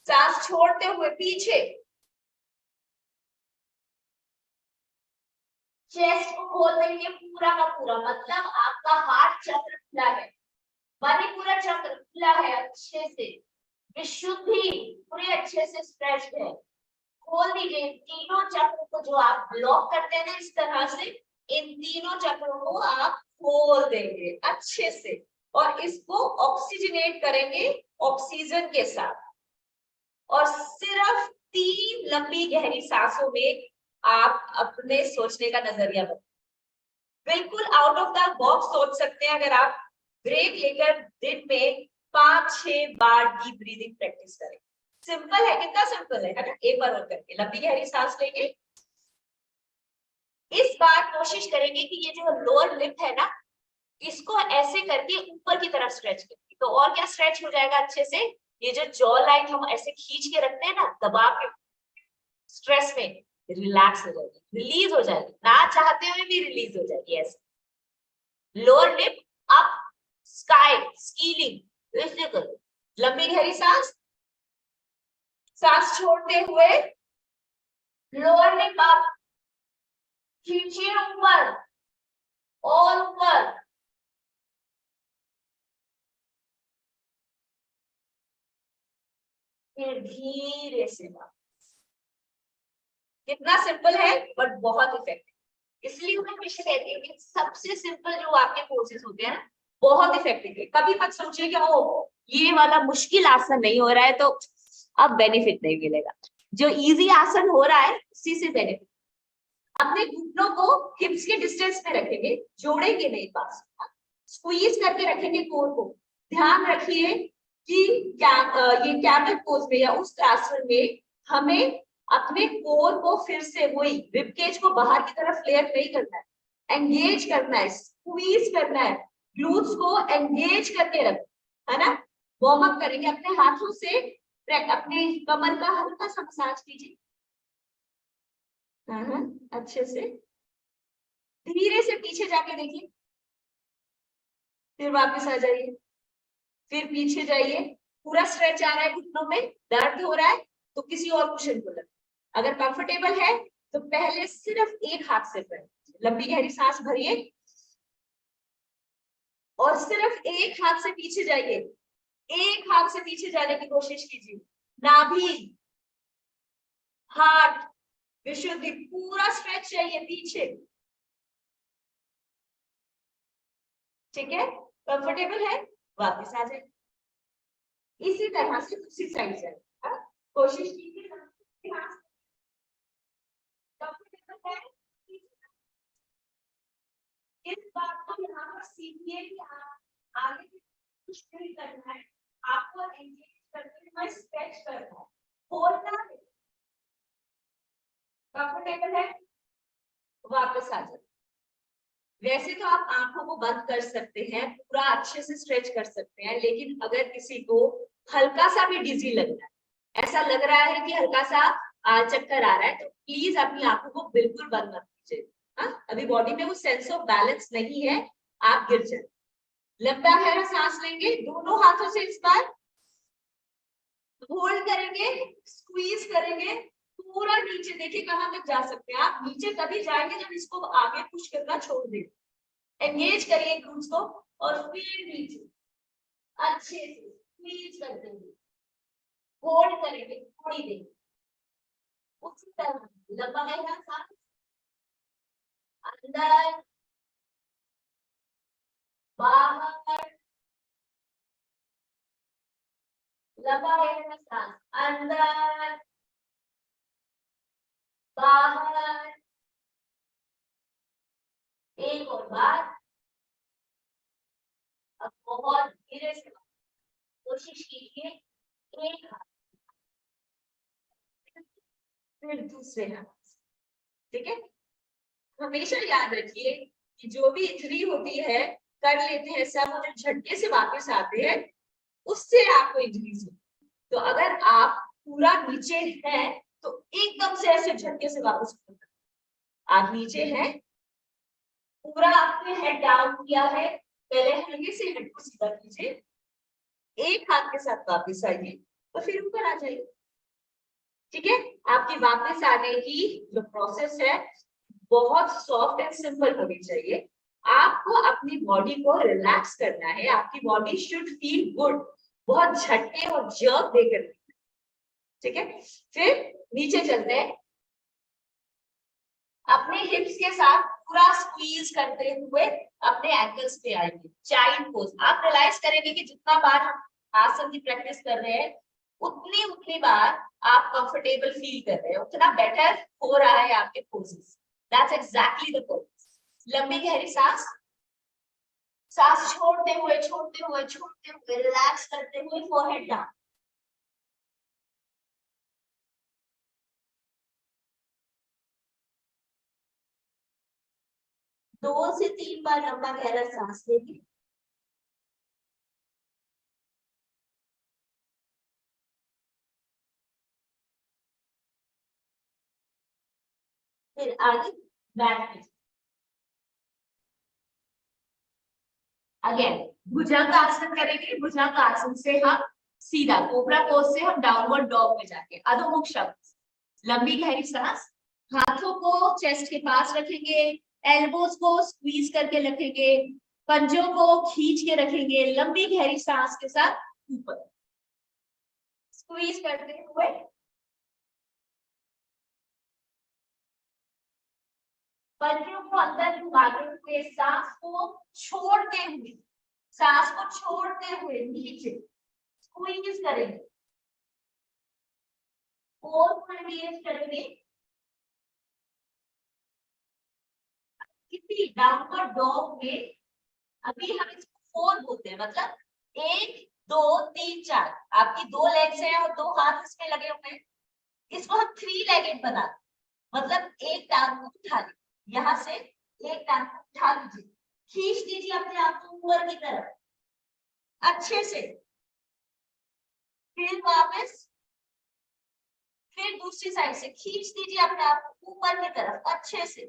सांस छोड़ते हुए पीछे, चेस्ट को खोल देंगे पूरा का पूरा, मतलब आपका हार्ट चक्र खुला है, मणिपुरा चक्र खुला है अच्छे से, विशुद्धि पूरे अच्छे से स्ट्रेच है, खोल दीजिए तीनों चक्र को, जो आप ब्लॉक करते हैं ना इस तरह से, इन तीनों चक्रों को आप खोल देंगे अच्छे से, और इसको ऑक्सीजनेट करेंगे ऑक्सीजन के साथ। और सिर्फ 3 लंबी गहरी सांसों में आप अपने सोचने का नजरिया बदलें, बिल्कुल आउट ऑफ द बॉक्स सोच सकते हैं अगर आप ब्रेक लेकर दिन में 5-6 बार डीप ब्रीदिंग प्रैक्टिस करें। सिंपल है, कितना सिंपल है ना। एक बार और करके लंबी गहरी सांस लेंगे, इस बार कोशिश करेंगे कि ये जो लोअर लिप है ना, इसको ऐसे करके ऊपर की तरफ स्ट्रेच करेंगे, तो और क्या स्ट्रेच हो जाएगा अच्छे से, ये जो जॉ लाइन हम ऐसे खींच के रखते हैं ना दबा के, स्ट्रेस में रिलैक्स हो जाएगी, रिलीज हो जाएगी, ना चाहते हुए भी रिलीज हो जाएगी ऐसे। Lower lip up, sky, skilling, ऐसे करो। लंबी गहरी सांस, सांस छोड़ते हुए लोअर लिप अप, खींचिए ऊपर और ऊपर, फिर धीरे से बाहर। कितना सिंपल है बट बहुत इफेक्टिव, इसलिए मैं हमेशा कहती हूँ कि सबसे सिंपल जो आपके कोर्सेज होते हैं ना बहुत इफेक्टिव है। कभी मत सोचिए कि वो ये वाला मुश्किल आसन नहीं हो रहा है तो अब बेनिफिट नहीं मिलेगा, जो इजी आसन हो रहा है उसी से बेनिफिट। अपने घुटनों को हिप्स के डिस्टेंस में रखेंगे, जोड़ेंगे नहीं, पास स्क्वीज करके रखेंगे कोर को। ध्यान रखिए कि ये कैमल पोज में या उस आसन में हमें अपने कोर को फिर से वही रिबकेज को बाहर की तरफ फ्लेयर नहीं करना है, एंगेज करना है, स्क्वीज करना है, ग्लूट्स को एंगेज करके रखना है ना। वार्म अप करेंगे अपने हाथों से, अपने कमर का हल्का सा मसाज कीजिए, अच्छे से, धीरे से पीछे जाके देखिए, फिर वापस आ जाइए, फिर पीछे जाइए, पूरा स्ट्रेच आ रहा है घुटनों में, दर्द हो रहा है तो किसी और कुशन को लगे, अगर कंफर्टेबल है तो पहले सिर्फ एक हाथ से करें। लंबी गहरी सांस भरिए और सिर्फ एक हाथ से पीछे जाइए, एक हाथ से पीछे जाने की कोशिश कीजिए, नाभि हार्ट, विशुद्धि, पूरा स्ट्रेच चाहिए पीछे। ठीक है, कंफर्टेबल है, वापस आ जाए। इसी तरह से दूसरी साइड से कोशिश कीजिए कंफर्टेबल है। इस बात को यहाँ पर सीखिए कि आप आगे कुछ नहीं करना है, आपको एंगेज करते हुए स्ट्रेच करना है, खोलना है। कंफर्टेबल है, वापस आ जाए। वैसे तो आप आंखों को बंद कर सकते हैं, पूरा अच्छे से स्ट्रेच कर सकते हैं, लेकिन अगर किसी को हल्का सा भी डिजी लग रहा है, ऐसा लग रहा है कि हल्का सा चक्कर आ रहा है, तो प्लीज अपनी आंखों को बिल्कुल बंद मत कीजिए। अभी बॉडी में वो सेंस ऑफ बैलेंस नहीं है, आप गिर जाए। लंबा गहरा सांस लेंगे, दोनों हाथों से इस बार होल्ड करेंगे, स्क्वीज करेंगे, पूरा नीचे। देखिए कहां तक जा सकते हैं आप। नीचे तभी जाएंगे जब इसको आगे पुश करना छोड़ दें। एंगेज करिए ग्लूट्स को और फिर नीचे अच्छे से स्क्वीज कर देंगे, होल्ड करेंगे थोड़ी देर। उसी तरह लंबा गहरा सांस, अंदर बाहर, लंबा गहरा सांस, अंदर बाहर। एक और बार, अब बहुत धीरे से कोशिश कीजिए। एक हाथ, फिर दूसरे हाथ। ठीक है, हमेशा याद रखिए कि जो भी इंजरी होती है, कर लेते हैं सब, जो झटके से वापस आते हैं उससे आपको इंजरी होती है। तो अगर आप पूरा नीचे हैं तो एकदम से ऐसे झटके से वापस आप नीचे हैं, पूरा आपने हेड डाउन किया है, पहले हल्के से हेड को सीधा कीजिए, एक हाथ के साथ वापस आइए और फिर ऊपर आ जाइए। ठीक है, आपकी वापस आने की जो प्रोसेस है बहुत सॉफ्ट एंड सिंपल होनी चाहिए। आपको अपनी बॉडी को रिलैक्स करना है, आपकी बॉडी शुड फील गुड, बहुत झटके और जर्क देकर। ठीक है, फिर नीचे चलते हैं, अपने हिप्स के साथ पूरा स्क्वीज करते हुए अपने एंकल्स पे आएंगे, चाइल्ड पोज। आप रियलाइज करेंगे कि जितना बार हम आसन की प्रैक्टिस कर रहे हैं उतनी बार आप कंफर्टेबल फील कर रहे हैं, उतना बेटर हो रहा है आपके poses. That's exactly the purpose. लंबी गहरी सांस, सांस छोड़ते हुए छोड़ते हुए छोड़ते हुए रिलैक्स करते हुए फोरहेड डाउन। दो से तीन बार लंबा गहरा सांस लेंगे, फिर आगे बैठ में अगेन भुजंग आसन करेंगे। भुजंग आसन से हम सीधा कोबरा पोज से हम डाउनवर्ड डॉग में जाके अधोमुख शब्द। लंबी गहरी सांस, हाथों को चेस्ट के पास रखेंगे, एल्बोज को स्क्वीज करके रखेंगे, पंजों को खींच के रखेंगे, लंबी गहरी सांस के साथ ऊपर स्क्वीज करते हुए पंजों को अंदर घुमाते हुए, सांस को छोड़ते हुए, सांस को छोड़ते हुए नीचे स्क्वीज करेंगे, करेंगे। किसी डाउनवर्ड डॉग में अभी हम इसको 4 बोलते हैं, मतलब 1 2 3 4। आपकी 2 लेग्स हैं और 2 हाथ इसमें लगे हुए हैं, इसको हम 3 लेगेड बना, मतलब एक टांग को उठा लीजिए, यहाँ से एक टांग को उठा लीजिए, खींच दीजिए अपने आप को ऊपर की तरफ अच्छे से, फिर वापस, फिर दूसरी साइड से खींच दीजिए अपने आप को ऊपर की तरफ अच्छे से।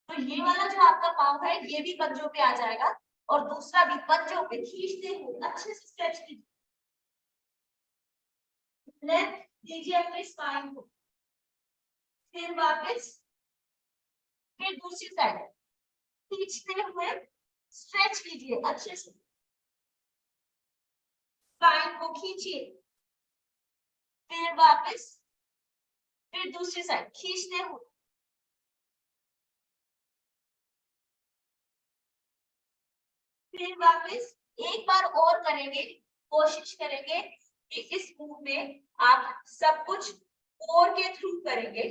तो ये वाला जो आपका पाँव है ये भी पंजों पे आ जाएगा और दूसरा भी पंजों पे खींचते हुए अच्छे से स्ट्रेच कीजिए, लेंथ दीजिए अपने स्पाइन को, फिर वापस, फिर दूसरी साइड खींचते हुए स्ट्रेच कीजिए अच्छे से, स्पाइन को खींचिए, फिर वापस फिर दूसरी साइड खींचते हुए, फिर वापस एक बार और करेंगे, कोशिश करेंगे कि इस मूव में आप सब कुछ कोर के थ्रू करेंगे।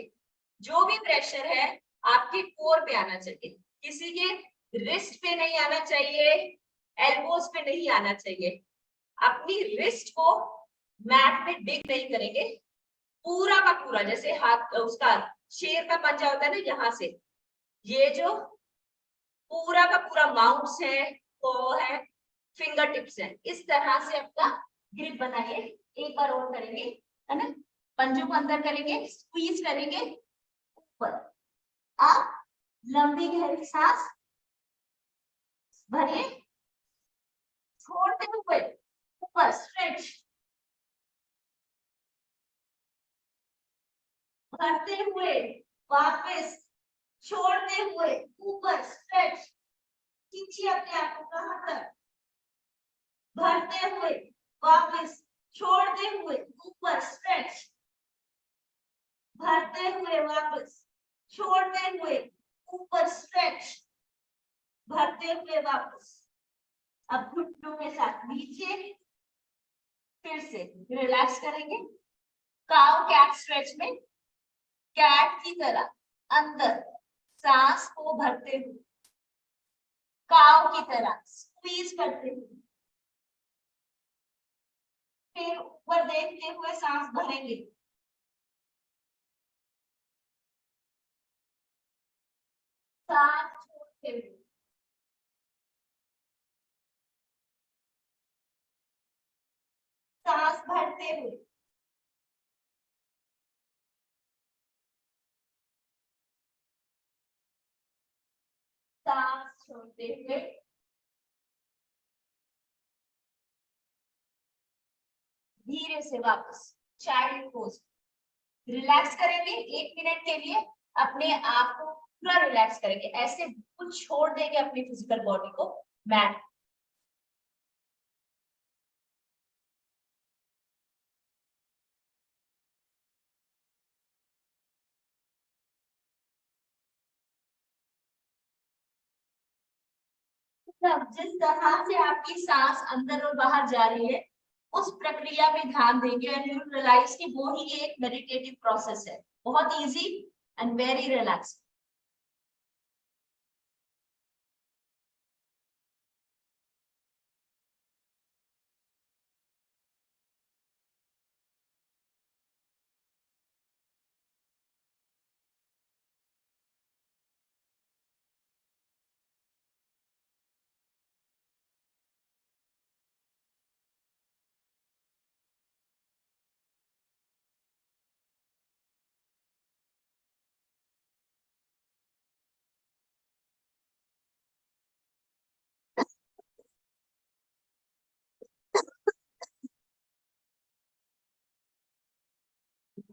जो भी प्रेशर है आपके कोर पे आना चाहिए, किसी के रिस्ट पे नहीं आना चाहिए, एल्बोज पे नहीं आना चाहिए। अपनी रिस्ट को मैट में डिग नहीं करेंगे, पूरा का पूरा, जैसे हाथ उसका शेर का पंजा होता है ना, यहाँ से ये जो पूरा का पूरा माउंट्स है, वो है, फिंगर टिप्स है, इस तरह से अपना ग्रिप बनाइए। एक बार और करेंगे, है ना, पंजों को अंदर करेंगे, स्क्वीज करेंगे ऊपर। आप लंबी गहरी सांस भरिए, छोड़ते हुए ऊपर स्ट्रेच, भरते हुए वापस, छोड़ते हुए ऊपर स्ट्रेच, खींचिए अपने आप को कहां तक, भरते हुए वापस, छोड़ते हुए ऊपर स्ट्रेच, भरते हुए वापस, छोड़ते हुए ऊपर स्ट्रेच, भरते हुए वापस। अब घुटनों के साथ नीचे, फिर से रिलैक्स करेंगे। काउ कैट स्ट्रेच में कैट की तरह अंदर सांस को भरते हुए, काउ की तरह स्क्वीज करते हुए, फिर ऊपर देखते हुए सांस भरेंगे, सांस छोड़ते हुए, सांस भरते हुए, सांस छोड़ते हुए, धीरे से वापस चाइल्ड पोज। रिलैक्स करेंगे 1 मिनट के लिए, अपने आप को पूरा रिलैक्स करेंगे, ऐसे कुछ छोड़ देंगे अपनी फिजिकल बॉडी को मैट। जिस तरह से आपकी सांस अंदर और बाहर जा रही है, उस प्रक्रिया पे ध्यान देंगे एंड यू रियलाइज कि वो ही एक मेडिटेटिव प्रोसेस है, बहुत इजी एंड वेरी रिलैक्स।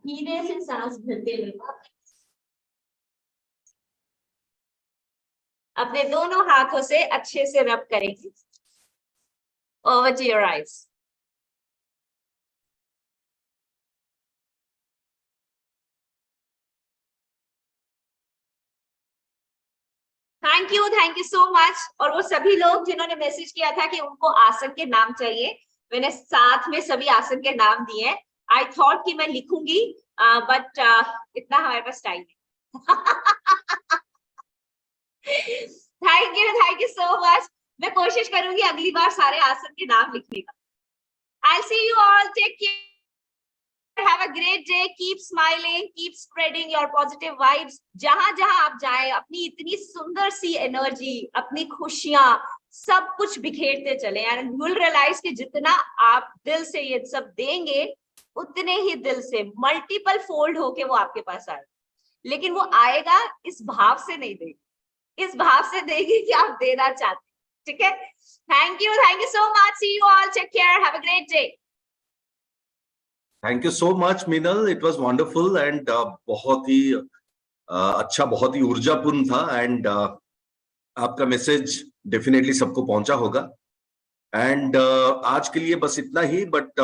धीरे से सांस भरते हुए अपने दोनों हाथों से अच्छे से रब करेंगे over to your eyes. Thank you so much. और वो सभी लोग जिन्होंने मैसेज किया था कि उनको आसन के नाम चाहिए, मैंने साथ में सभी आसन के नाम दिए। आई थॉट कि मैं लिखूंगी, बट इतना हमारे पास टाइम है। Thank you so much. मैं कोशिश करूंगी अगली बार सारे आसन के नाम लिखने का। I'll see you all. Take care. Have a great day. Keep smiling. Keep spreading your positive vibes. जहां जहां आप जाएं, अपनी इतनी सुंदर सी एनर्जी, अपनी खुशियां, सब कुछ बिखेरते चले। एंड यू विल रियलाइज कि जितना आप दिल से ये सब देंगे, उतने ही दिल से मल्टीपल फोल्ड होके वो आपके पास आएगा। लेकिन वो आएगा इस भाव से नहीं देगी, इस भाव से देगी कि आप देना चाहते। ठीक है, thank you so much. See you all, take care, have a great day. Thank you so much Meenal, it was wonderful and बहुत ही अच्छा, बहुत ही ऊर्जापूर्ण था। एंड आपका मैसेज डेफिनेटली सबको पहुंचा होगा। एंड आज के लिए बस इतना ही, बट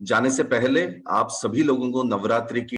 जाने से पहले आप सभी लोगों को नवरात्रि की